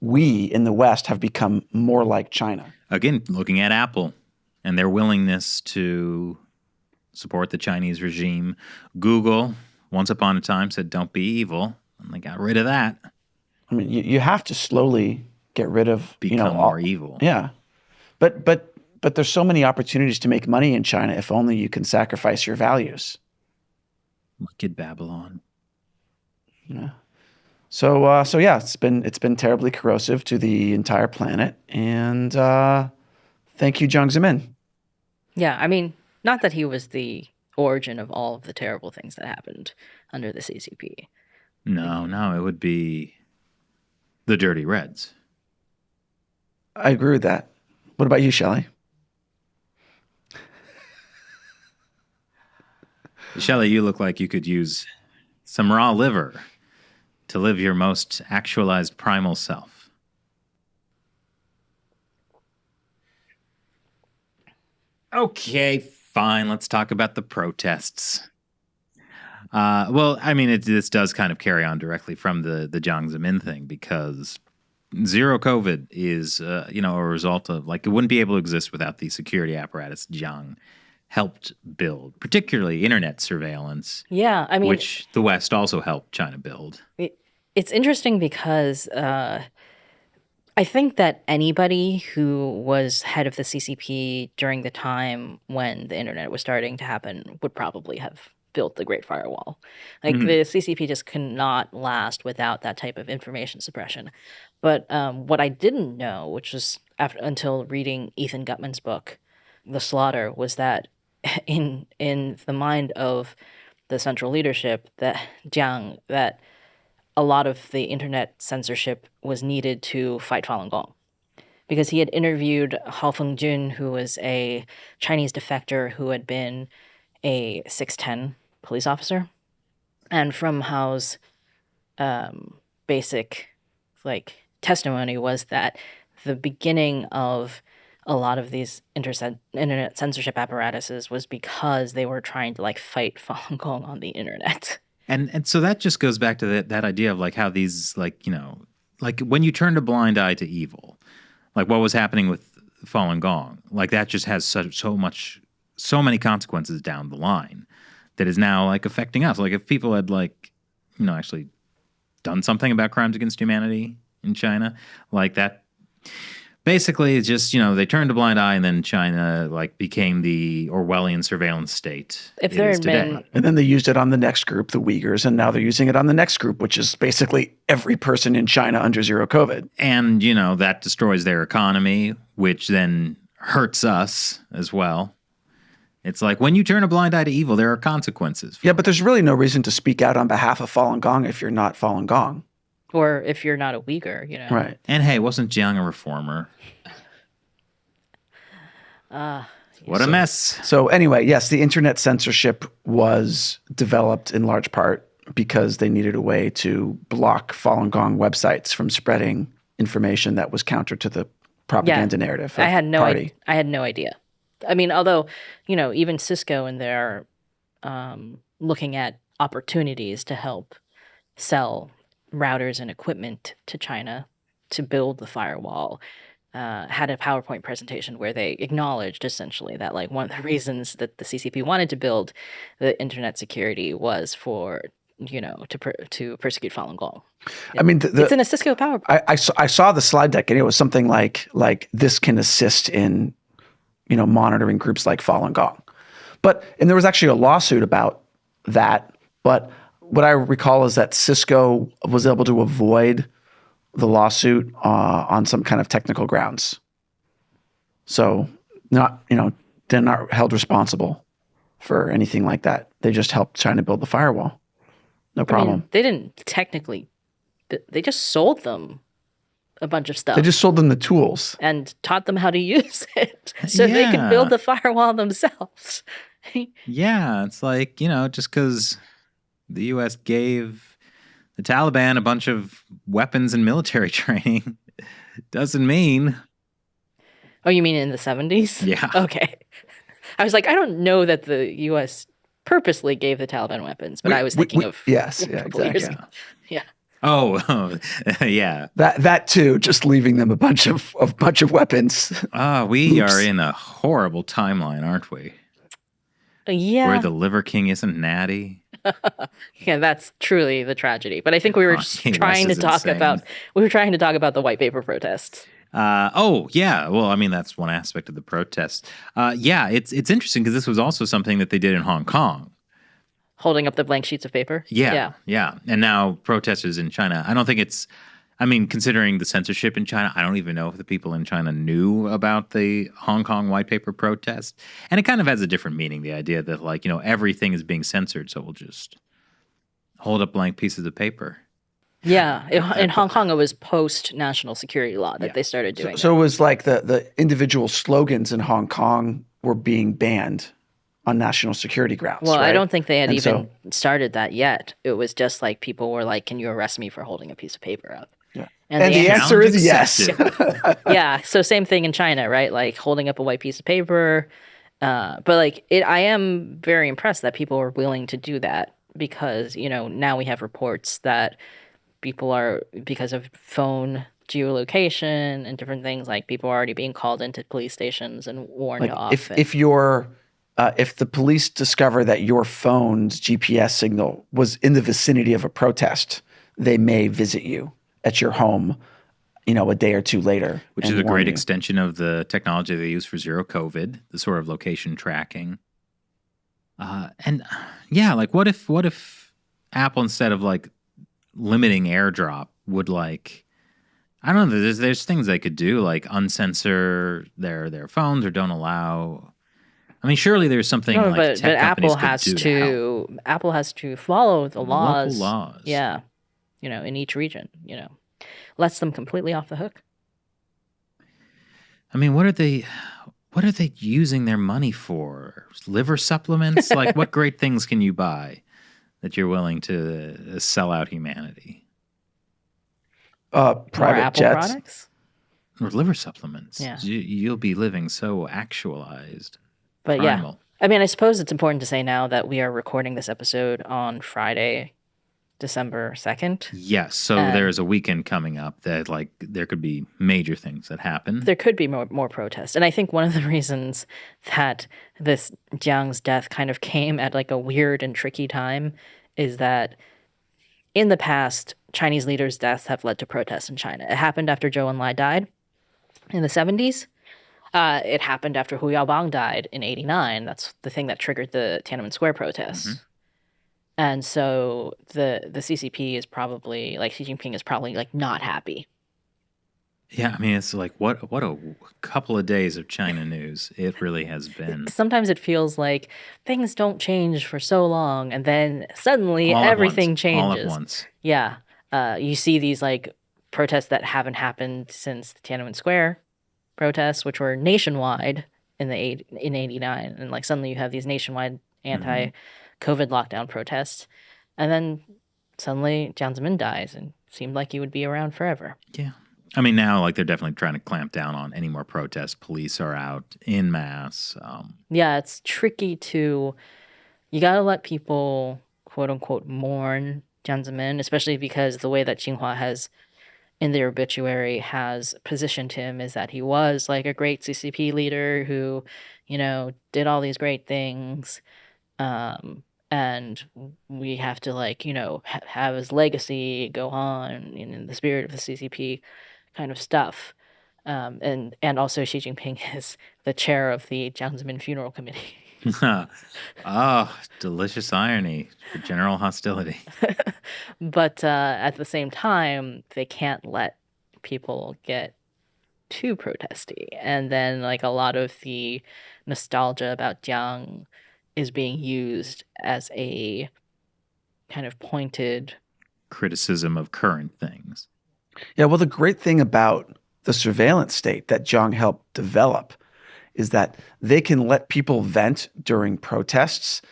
we in the West have become more like China. Again, looking at Apple and their willingness to support the Chinese regime. Google, once upon a time, said, don't be evil. And they got rid of that. I mean, you have to slowly get rid of Become more evil. Yeah. But there's so many opportunities to make money in China if only you can sacrifice your values. Look at Babylon. Yeah. So yeah, it's been terribly corrosive to the entire planet. And thank you, Jiang Zemin. Yeah, I mean, not that he was the origin of all of the terrible things that happened under the CCP. No, it would be the Dirty Reds. I agree with that. What about you, Shelley? Shelley, you look like you could use some raw liver to live your most actualized primal self. Okay, fine. Let's talk about the protests. Well, I mean, this does kind of carry on directly from the Jiang Zemin thing, because zero COVID is, a result of, like, it wouldn't be able to exist without the security apparatus Jiang helped build, particularly internet surveillance. Yeah, I mean, which the West also helped China build. It's interesting because I think that anybody who was head of the CCP during the time when the internet was starting to happen would probably have built the Great Firewall. Like the CCP just could not last without that type of information suppression. But what I didn't know, which was until reading Ethan Gutman's book, The Slaughter, was that in the mind of the central leadership, that a lot of the internet censorship was needed to fight Falun Gong. Because he had interviewed Hao Fengjun, who was a Chinese defector who had been a 610 police officer. And from Hao's basic testimony was that the beginning of a lot of these internet censorship apparatuses was because they were trying to fight Falun Gong on the internet. And so that just goes back to that idea of how these when you turned a blind eye to evil, like what was happening with Falun Gong, that just has so many consequences down the line that is now affecting us. If people had actually done something about crimes against humanity in China, that. Basically, it's just, they turned a blind eye and then China became the Orwellian surveillance state. If there had been... And then they used it on the next group, the Uyghurs, and now they're using it on the next group, which is basically every person in China under zero COVID. And, that destroys their economy, which then hurts us as well. It's when you turn a blind eye to evil, there are consequences. Yeah, but there's really no reason to speak out on behalf of Falun Gong if you're not Falun Gong. Or if you're not a Uyghur, Right. And hey, wasn't Jiang a reformer? What a mess. So anyway, yes, the internet censorship was developed in large part because they needed a way to block Falun Gong websites from spreading information that was counter to the propaganda narrative. I had no idea. I mean, although, even Cisco and they're looking at opportunities to help sell routers and equipment to China to build the firewall, had a PowerPoint presentation where they acknowledged essentially that one of the reasons that the CCP wanted to build the internet security was for to persecute Falun Gong. I mean, it's in a Cisco PowerPoint. I saw the slide deck and it was something like this can assist in monitoring groups like Falun Gong, and there was actually a lawsuit about that, but. What I recall is that Cisco was able to avoid the lawsuit on some kind of technical grounds. So they're not held responsible for anything like that. They just helped China build the firewall. No problem. I mean, they didn't technically, they just sold them a bunch of stuff. They just sold them the tools. And taught them how to use it so they could build the firewall themselves. Yeah, it's just because the U.S. gave the Taliban a bunch of weapons and military training doesn't mean... Oh, you mean in the 70s? Yeah. Okay. I was I don't know that the U.S. purposely gave the Taliban weapons, but I was thinking of... Yes, yeah, exactly. Yeah. Oh, yeah. That too, just leaving them a bunch of weapons. We are in a horrible timeline, aren't we? Yeah. Where the Liver King isn't natty. Yeah, that's truly the tragedy. But I think we were trying to talk about the white paper protests. Oh, yeah. Well, I mean, that's one aspect of the protest. Yeah, it's interesting because this was also something that they did in Hong Kong. Holding up the blank sheets of paper? Yeah. And now protesters in China, I don't think it's, considering the censorship in China, I don't even know if the people in China knew about the Hong Kong white paper protest. And it kind of has a different meaning, the idea that everything is being censored, so we'll just hold up blank pieces of paper. Yeah. In Hong Kong, it was post-national security law that they started doing So it was the individual slogans in Hong Kong were being banned on national security grounds. Well, right? I don't think they had started that yet. It was just people were can you arrest me for holding a piece of paper up? Yeah. And the answer is yes. Yeah. So same thing in China, right? Holding up a white piece of paper. But I am very impressed that people are willing to do that because, now we have reports that people are, because of phone geolocation and different things, people are already being called into police stations and warned off. If the police discover that your phone's GPS signal was in the vicinity of a protest, they may visit you at your home, a day or two later. Which is a great extension of the technology they use for zero COVID, the sort of location tracking. And yeah, like what if Apple, instead of like limiting AirDrop, would like, I don't know, there's things they could do, like uncensor their phones or don't allow. I mean, surely there's something No, like but tech companies Apple could has do help. Apple has to follow the laws. Local laws. Yeah, in each region, lets them completely off the hook. I mean, what are they using their money for? Liver supplements? Like, what great things can you buy that you're willing to sell out humanity? Private Apple jets. Products? Or liver supplements. Yeah. You'll be living so actualized. But primal. yeah, I mean, I suppose it's important to say now that we are recording this episode on Friday, December 2nd. Yes, so there's a weekend coming up that like there could be major things that happen. There could be more protests. And I think one of the reasons that this Jiang's death kind of came at like a weird and tricky time is that in the past, Chinese leaders' deaths have led to protests in China. It happened after Zhou Enlai died in the 70s. It happened after Hu Yaobang died in 89. That's the thing that triggered the Tiananmen Square protests. Mm-hmm. And so the CCP is probably, like, Xi Jinping is probably, like, not happy. Yeah, I mean, it's like, what a couple of days of China news it really has been. Sometimes it feels like things don't change for so long, and then suddenly All everything changes. All at once. Yeah. You see these, like, protests that haven't happened since the Tiananmen Square protests, which were nationwide in 89, and like suddenly you have these nationwide anti-COVID lockdown protests, and then suddenly Jiang Zemin dies and seemed like he would be around forever. Yeah, I mean now like they're definitely trying to clamp down on any more protests. Police are out en masse. Yeah, it's tricky to. You gotta let people quote unquote mourn Jiang Zemin, especially because the way that Xinhua has, in their obituary, has positioned him is that he was like a great CCP leader who, did all these great things. And we have to like, have his legacy go on in the spirit of the CCP kind of stuff. And also Xi Jinping is the chair of the Jiang Zemin Funeral Committee. Oh, delicious irony for general hostility. But at the same time, they can't let people get too protesty. And then like a lot of the nostalgia about Jiang is being used as a kind of pointed criticism of current things. Yeah, well, the great thing about the surveillance state that Jiang helped develop is that they can let people vent during protests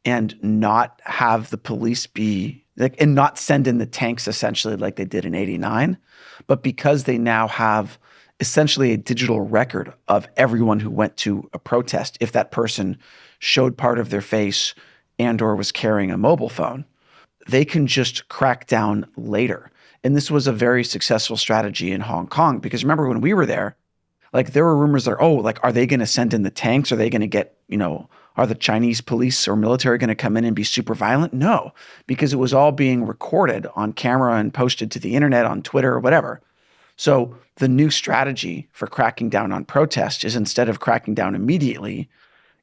and not have the police be like, and not send in the tanks essentially like they did in 89. But because they now have essentially a digital record of everyone who went to a protest, if that person showed part of their face and or was carrying a mobile phone, they can just crack down later. And this was a very successful strategy in Hong Kong because remember when we were there, like there were rumors that, are they going to send in the tanks? Are they going to get, are the Chinese police or military going to come in and be super violent? No, because it was all being recorded on camera and posted to the internet, on Twitter or whatever. So the new strategy for cracking down on protests is instead of cracking down immediately,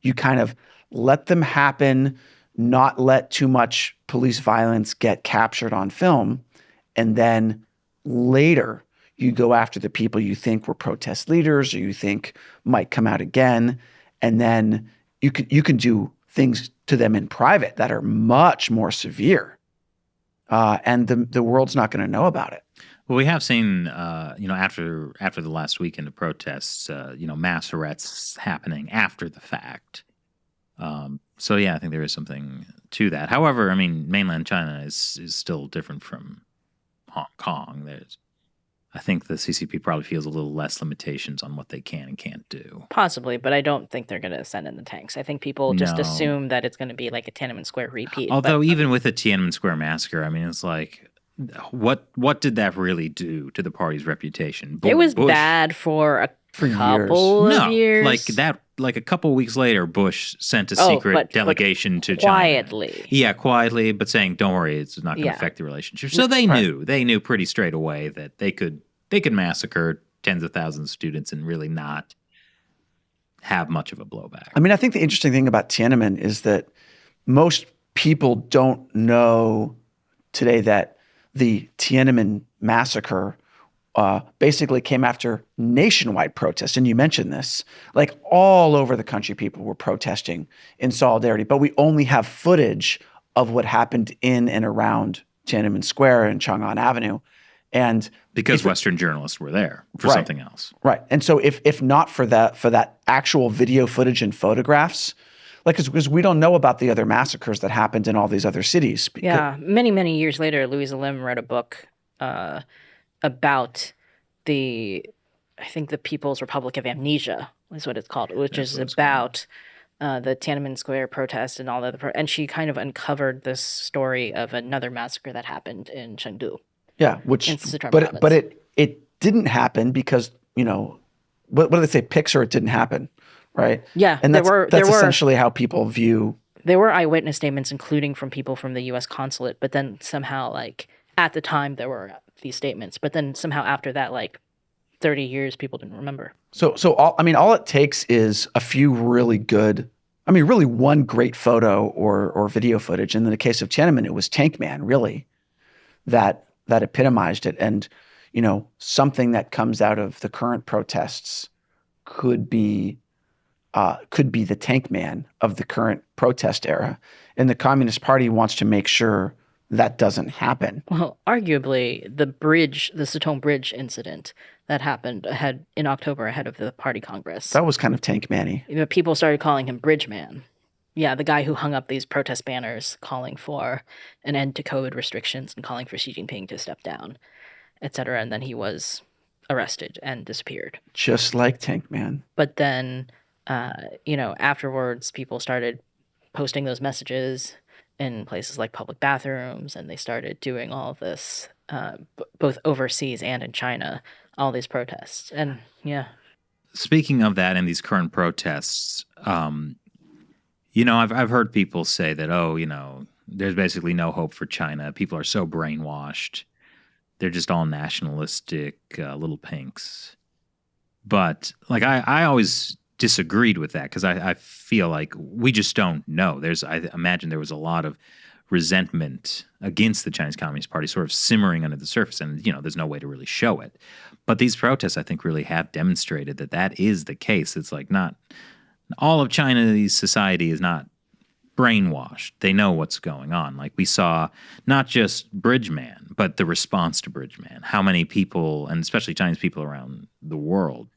you kind of let them happen, not let too much police violence get captured on film, and then later you go after the people you think were protest leaders or you think might come out again, and then you can do things to them in private that are much more severe, and the world's not going to know about it. Well, we have seen, after the last weekend of protests, mass arrests happening after the fact. So yeah, I think there is something to that. However, I mean, mainland China is still different from Hong Kong. I think the CCP probably feels a little less limitations on what they can and can't do. Possibly, but I don't think they're going to send in the tanks. I think people just assume that it's going to be like a Tiananmen Square repeat. Although even with the Tiananmen Square massacre, I mean, it's like, what did that really do to the party's reputation? It was bad for a For years. couple of No, years. like a couple of weeks later, Bush sent a Oh, secret but delegation to quietly. China. Yeah, quietly, but saying, "Don't worry, it's not going to Yeah. affect the relationship." So they knew pretty straight away that they could massacre tens of thousands of students and really not have much of a blowback. I mean, I think the interesting thing about Tiananmen is that most people don't know today that the Tiananmen massacre basically came after nationwide protests. And you mentioned this, like all over the country, people were protesting in solidarity, but we only have footage of what happened in and around Tiananmen Square and Chang'an Avenue. And because Western journalists were there for Right. something else. right. And so if not for that actual video footage and photographs, like, because we don't know about the other massacres that happened in all these other cities. Yeah, many years later, Louisa Lim wrote a book about I think the People's Republic of Amnesia is what it's called, which is about the Tiananmen Square protest and all the other, and she kind of uncovered this story of another massacre that happened in Chengdu. Yeah, which in Sichuan but province. it didn't happen because, what do they say? Pics or it didn't happen, right? Yeah, and that's there were essentially how people view. There were eyewitness statements, including from people from the U.S. consulate, but then somehow, like, at the time, there were these statements, but then somehow after that, like, 30 years, people didn't remember. So all it takes is a few really good, really one great photo or video footage. And in the case of Tiananmen, it was Tank Man, really, that epitomized it. And, something that comes out of the current protests could be the Tank Man of the current protest era. And the Communist Party wants to make sure that doesn't happen. Well, arguably, the Sitong Bridge incident that happened in October ahead of the party congress. That was kind of Tank Man-y. People started calling him Bridge Man. Yeah, the guy who hung up these protest banners calling for an end to COVID restrictions and calling for Xi Jinping to step down, etc. And then he was arrested and disappeared. Just like Tank Man. But then, afterwards, people started posting those messages in places like public bathrooms, and they started doing all of this, both overseas and in China, all these protests. And yeah. Speaking of that and these current protests, I've heard people say that, there's basically no hope for China. People are so brainwashed. They're just all nationalistic little pinks. But I always disagreed with that because I feel like we just don't know. I imagine there was a lot of resentment against the Chinese Communist Party sort of simmering under the surface, and there's no way to really show it. But these protests, I think, really have demonstrated that is the case. It's like not all of Chinese society is not brainwashed. They know what's going on. Like we saw not just Bridgeman, but the response to Bridgeman. How many people, and especially Chinese people around the world,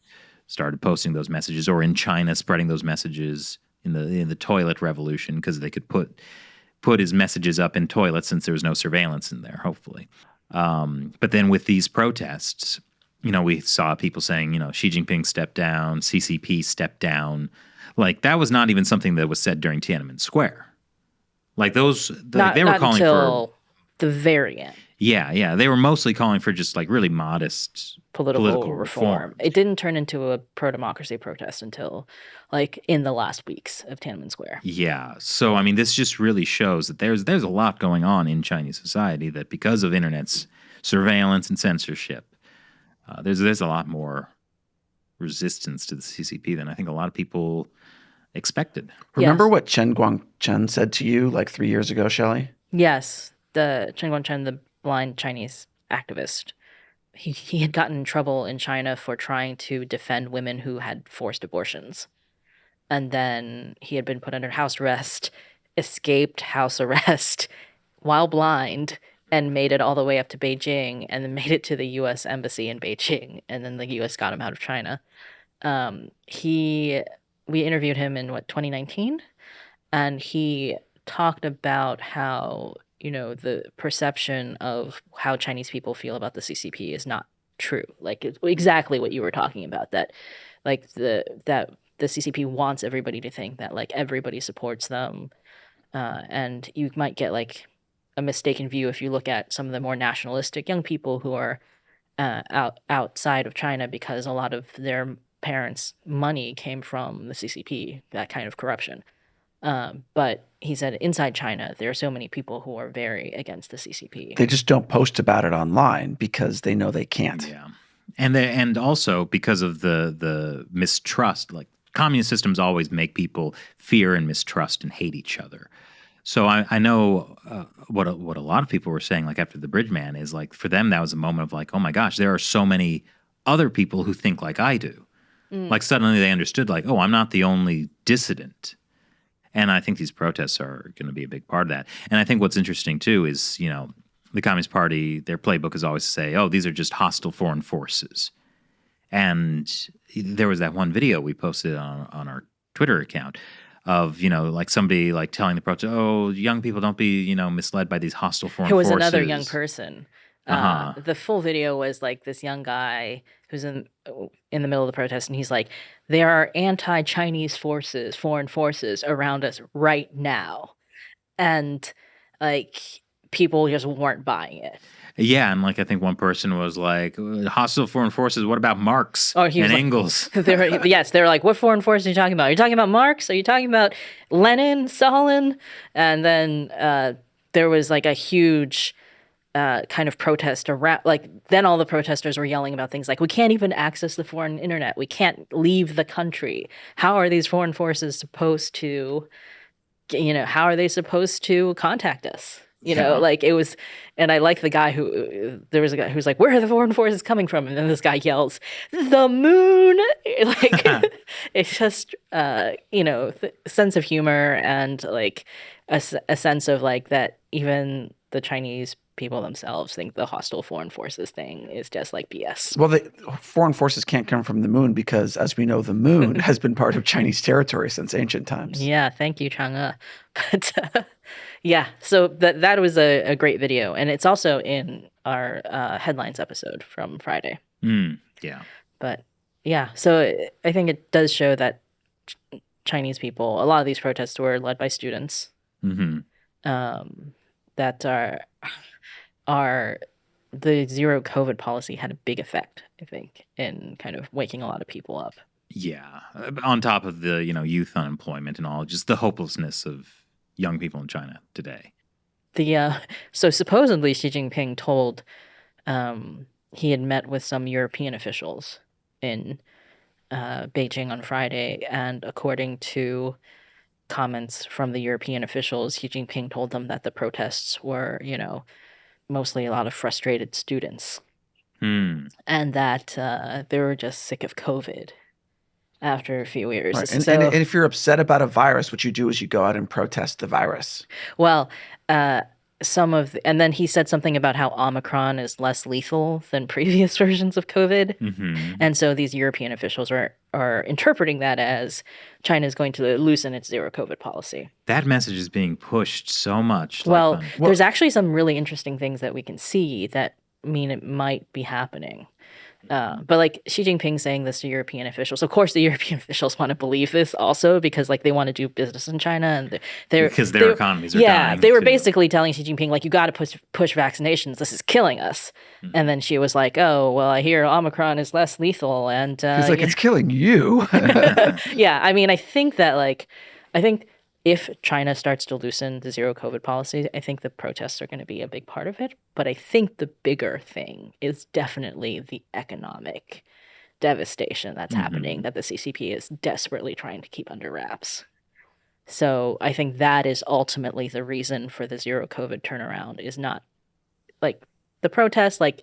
started posting those messages, or in China spreading those messages in the toilet revolution because they could put his messages up in toilets since there was no surveillance in there, hopefully. But then with these protests, we saw people saying, Xi Jinping stepped down, CCP stepped down. Like that was not even something that was said during Tiananmen Square. Like they were calling until the very end. Yeah. They were mostly calling for just like really modest political reform. It didn't turn into a pro-democracy protest until like in the last weeks of Tiananmen Square. Yeah. So, this just really shows that there's a lot going on in Chinese society that because of internet's surveillance and censorship, there's a lot more resistance to the CCP than I think a lot of people expected. Remember what Chen Guangcheng said to you like 3 years ago, Shelley? Yes. The Chen Guangcheng, the blind Chinese activist, he had gotten in trouble in China for trying to defend women who had forced abortions. And then he had been put under house arrest, escaped house arrest while blind, and made it all the way up to Beijing, and then made it to the U.S. embassy in Beijing, and then the U.S. got him out of China. We interviewed him in 2019, and he talked about how the perception of how Chinese people feel about the CCP is not true. Like it's exactly what you were talking about. That like the CCP wants everybody to think that like everybody supports them, and you might get like a mistaken view if you look at some of the more nationalistic young people who are outside of China, because a lot of their parents' money came from the CCP, that kind of corruption. But he said inside China, there are so many people who are very against the CCP. They just don't post about it online because they know they can't. Yeah. And also because of the mistrust, like communist systems always make people fear and mistrust and hate each other. So I know what a lot of people were saying, like after the Bridge Man, is like for them that was a moment of like, oh my gosh, there are so many other people who think like I do. Like suddenly they understood, like, oh, I'm not the only dissident. And I think these protests are going to be a big part of that. And I think what's interesting too is, you know, the Communist Party, their playbook is always to say, oh, these are just hostile foreign forces. And there was that one video we posted on our Twitter account of, you know, like somebody like telling the protest, oh, young people don't be, you know, misled by these hostile foreign forces. It was another young person. The full video was like this young guy who's in the middle of the protest, and he's like, there are anti-Chinese forces, foreign forces around us right now. And like people just weren't buying it. Yeah, and like I think one person was like, hostile foreign forces, what about Marx and like, Engels? Yes, they were like, what foreign forces are you talking about? Are you talking about Marx? Are you talking about Lenin, Stalin? And then there was like a huge kind of protest around, like then all the protesters were yelling about things like, we can't even access the foreign internet. We can't leave the country. How are these foreign forces supposed to, you know, how are they supposed to contact us? You know, like it was, and I like the guy there was a guy who was like, where are the foreign forces coming from? And then this guy yells, the moon. Like, it's just, you know, sense of humor and like a sense of like that even the Chinese people themselves think the hostile foreign forces thing is just like BS. Well, the foreign forces can't come from the moon because, as we know, the moon has been part of Chinese territory since ancient times. Yeah, thank you, Chang'e. But yeah, so that was a great video, and it's also in our headlines episode from Friday. Yeah. But yeah, so I think it does show that Chinese people, a lot of these protests were led by students that are the zero COVID policy had a big effect, I think, in kind of waking a lot of people up. Yeah. On top of the, you know, youth unemployment and all, just the hopelessness of young people in China today. So supposedly Xi Jinping told he had met with some European officials in Beijing on Friday, and according to comments from the European officials, Xi Jinping told them that the protests were, you know, mostly a lot of frustrated students, and that they were just sick of COVID after a few years. Right. So, and if you're upset about a virus, what you do is you go out and protest the virus. Well, and then he said something about how Omicron is less lethal than previous versions of COVID. And so these European officials are interpreting that as China is going to loosen its zero COVID policy. That message is being pushed so much. Well, there's actually some really interesting things that we can see that mean it might be happening. But like Xi Jinping saying this to European officials, of course the European officials want to believe this also because like they want to do business in China and because their economies are dying. Yeah, they were basically telling Xi Jinping like, you got to push vaccinations. This is killing us. And then she was like, oh well, I hear Omicron is less lethal, and he's like, it's killing you. Yeah, I mean, I think if China starts to loosen the zero COVID policy, I think the protests are going to be a big part of it. But I think the bigger thing is definitely the economic devastation that's happening that the CCP is desperately trying to keep under wraps. So I think that is ultimately the reason for the zero COVID turnaround, is not like the protests, like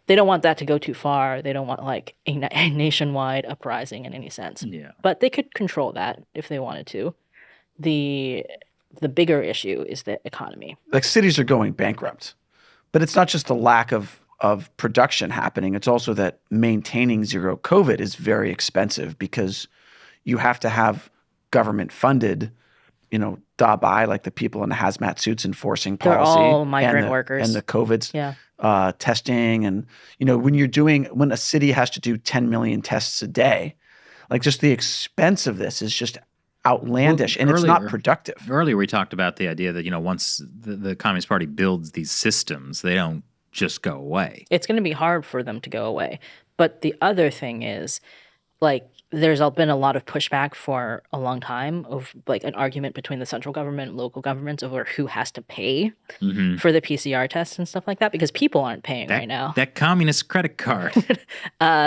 they don't want that to go too far. They don't want like a nationwide uprising in any sense. Yeah. But But they could control that if they wanted to. The bigger issue is the economy. Like cities are going bankrupt, but it's not just the lack of production happening. It's also that maintaining zero COVID is very expensive because you have to have government funded, you know, dabai, like the people in the hazmat suits enforcing policy. They're all migrant workers. And the COVID's testing. And, you know, when a city has to do 10 million tests a day, like just the expense of this is just outlandish, and it's not productive. Earlier, we talked about the idea that, you know, once the Communist Party builds these systems, they don't just go away. It's going to be hard for them to go away. But the other thing is, like, there's been a lot of pushback for a long time of like an argument between the central government and local governments over who has to pay for the PCR tests and stuff like that, because people aren't paying right now. That communist credit card.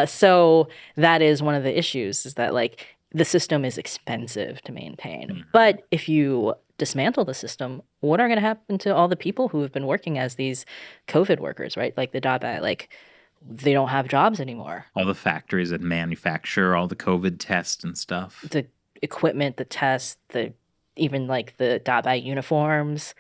So that is one of the issues, is that like the system is expensive to maintain. But if you dismantle the system, what are going to happen to all the people who have been working as these COVID workers, right? Like the Dabai, like they don't have jobs anymore. All the factories that manufacture all the COVID tests and stuff. The equipment, the tests, even like the Dabai uniforms,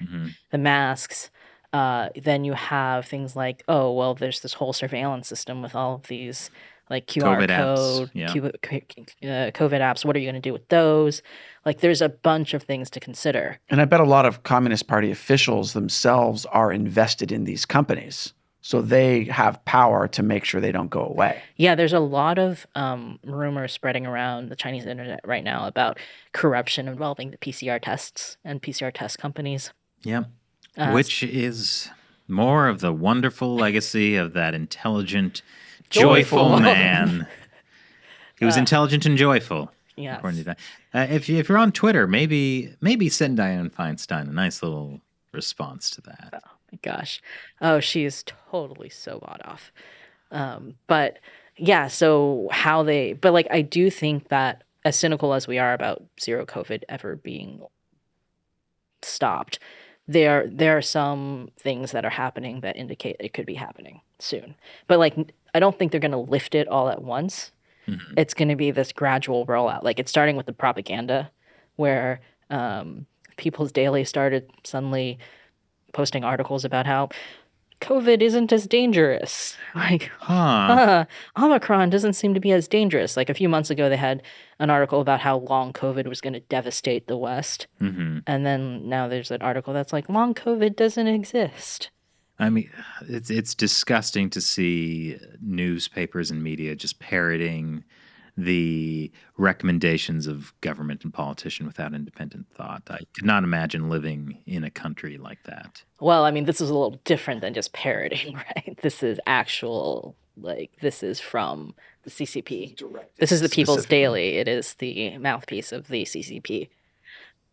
the masks. Then you have things like, oh, well, there's this whole surveillance system with all of these like QR COVID code, COVID apps. What are you going to do with those? Like there's a bunch of things to consider. And I bet a lot of Communist Party officials themselves are invested in these companies. So they have power to make sure they don't go away. Yeah, there's a lot of rumors spreading around the Chinese internet right now about corruption involving the PCR tests and PCR test companies. Yep. Which is more of the wonderful legacy of that intelligent, joyful man. He was intelligent and joyful. Yes. According to that. If you're on Twitter, maybe send Dianne Feinstein a nice little response to that. Oh my gosh. Oh, she is totally so bought off. But yeah, so but like I do think that as cynical as we are about zero COVID ever being stopped, there are some things that are happening that indicate it could be happening soon. But like I don't think they're going to lift it all at once. It's going to be this gradual rollout. Like it's starting with the propaganda, where People's Daily started suddenly posting articles about how COVID isn't as dangerous. Like, Omicron doesn't seem to be as dangerous. Like a few months ago, they had an article about how long COVID was going to devastate the West. And then now there's an article that's like, long COVID doesn't exist. I mean, it's disgusting to see newspapers and media just parroting the recommendations of government and politician without independent thought. I could not imagine living in a country like that. Well, I mean, this is a little different than just parroting, right? This is actual, like, this is from the CCP. This is the People's Daily. It is the mouthpiece of the CCP.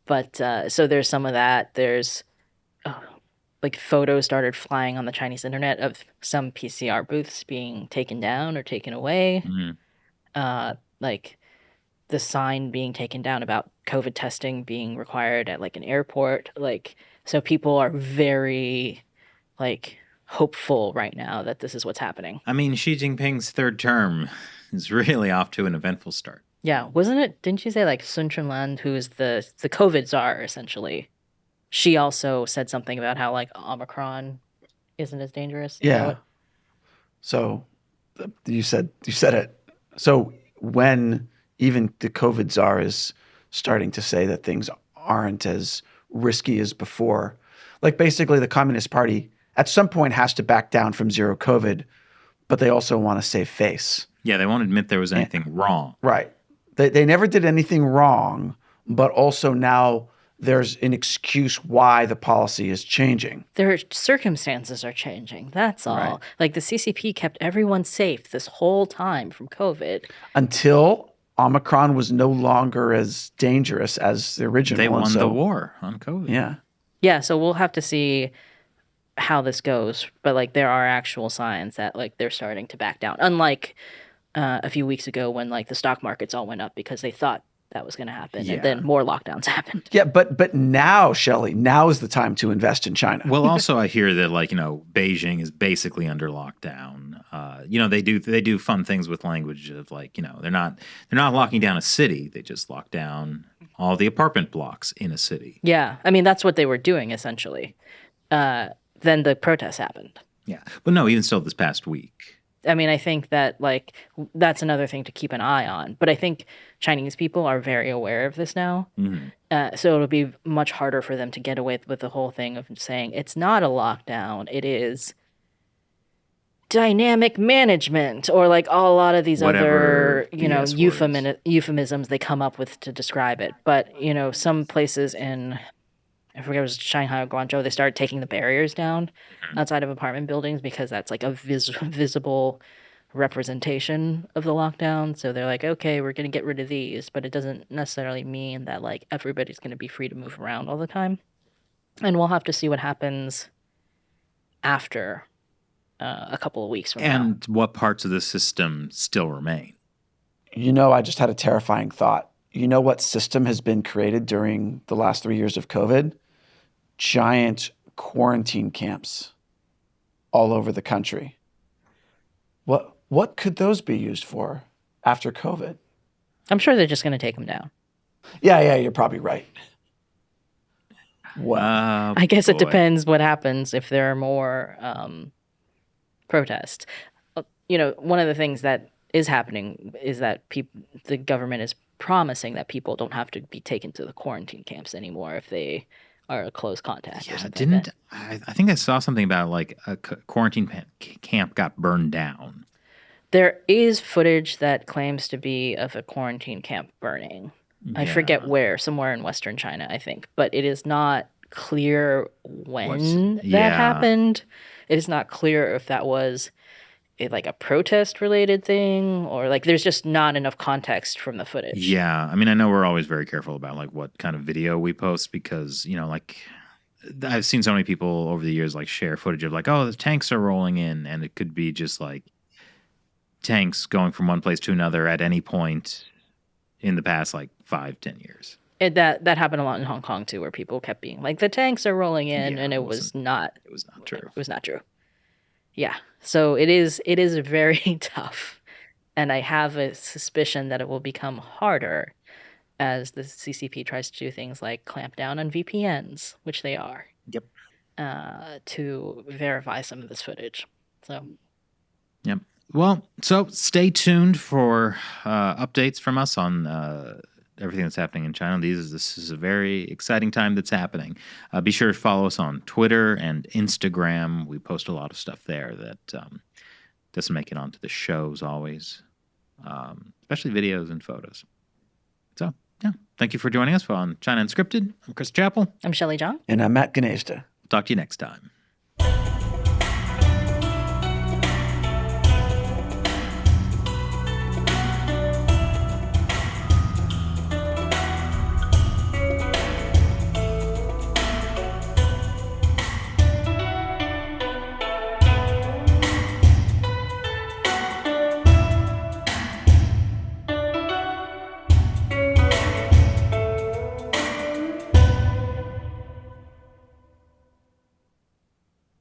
But so there's some of that. There's like photos started flying on the Chinese internet of some PCR booths being taken down or taken away. Like the sign being taken down about COVID testing being required at like an airport. Like, so people are very like hopeful right now that this is what's happening. I mean, Xi Jinping's third term is really off to an eventful start. Yeah. Wasn't it? Didn't you say like Sun Chunlan, who is the COVID czar essentially? She also said something about how like Omicron isn't as dangerous. Yeah. So you said it. So when even the COVID czar is starting to say that things aren't as risky as before, like basically the Communist Party at some point has to back down from zero COVID, but they also want to save face. Yeah, they won't admit there was anything wrong. Right. They never did anything wrong, but also now there's an excuse why the policy is changing. Their circumstances are changing. That's all. Right. Like the CCP kept everyone safe this whole time from COVID. Until Omicron was no longer as dangerous as the original. They won the war on COVID. Yeah. Yeah, so we'll have to see how this goes. But like there are actual signs that like they're starting to back down. Unlike a few weeks ago when like the stock markets all went up because they thought that was going to happen. Yeah. And then more lockdowns happened. Yeah, but now, Shelley, now is the time to invest in China. Well, also I hear that like, Beijing is basically under lockdown. They do fun things with language of like, they're not locking down a city. They just lock down all the apartment blocks in a city. Yeah. I mean, that's what they were doing essentially. Then the protests happened. Yeah. But no, even still this past week. I mean, I think that like that's another thing to keep an eye on. But I think Chinese people are very aware of this now. So it'll be much harder for them to get away with the whole thing of saying it's not a lockdown. It is dynamic management, or like a lot of these Whatever other, BS euphemisms they come up with to describe it. But, some places in, I forget, it was Shanghai or Guangzhou, they started taking the barriers down outside of apartment buildings because that's like a visible representation of the lockdown. So they're like, okay, we're going to get rid of these, but it doesn't necessarily mean that like everybody's going to be free to move around all the time. And we'll have to see what happens after a couple of weeks from now. And what parts of the system still remain? I just had a terrifying thought. You know what system has been created during the last 3 years of COVID? Giant quarantine camps all over the country. What could those be used for after COVID? I'm sure they're just going to take them down. Yeah, you're probably right. Well, I guess it depends what happens if there are more protests. One of the things that is happening is that the government is promising that people don't have to be taken to the quarantine camps anymore if they are a close contact. Yeah, or something like that. I think I saw something about like a quarantine camp got burned down. There is footage that claims to be of a quarantine camp burning. I forget where, somewhere in Western China, I think. But it is not clear when that happened. It is not clear if that was like a protest-related thing or like there's just not enough context from the footage. Yeah. I mean, I know we're always very careful about like what kind of video we post because, like I've seen so many people over the years like share footage of like, oh, the tanks are rolling in, and it could be just like tanks going from one place to another at any point in the past like 5-10 years. That happened a lot in Hong Kong too, where people kept being like, the tanks are rolling in, and it was not true. It was not true. Yeah. So it is very tough. And I have a suspicion that it will become harder as the CCP tries to do things like clamp down on VPNs, which they are. Yep. To verify some of this footage. So. Yep. Well, so stay tuned for updates from us on everything that's happening in China. This is a very exciting time that's happening. Be sure to follow us on Twitter and Instagram. We post a lot of stuff there that doesn't make it onto the shows always, especially videos and photos. So, yeah, thank you for joining us on China Unscripted. I'm Chris Chappell. I'm Shelley Zhang. And I'm Matt Gnesta. Talk to you next time.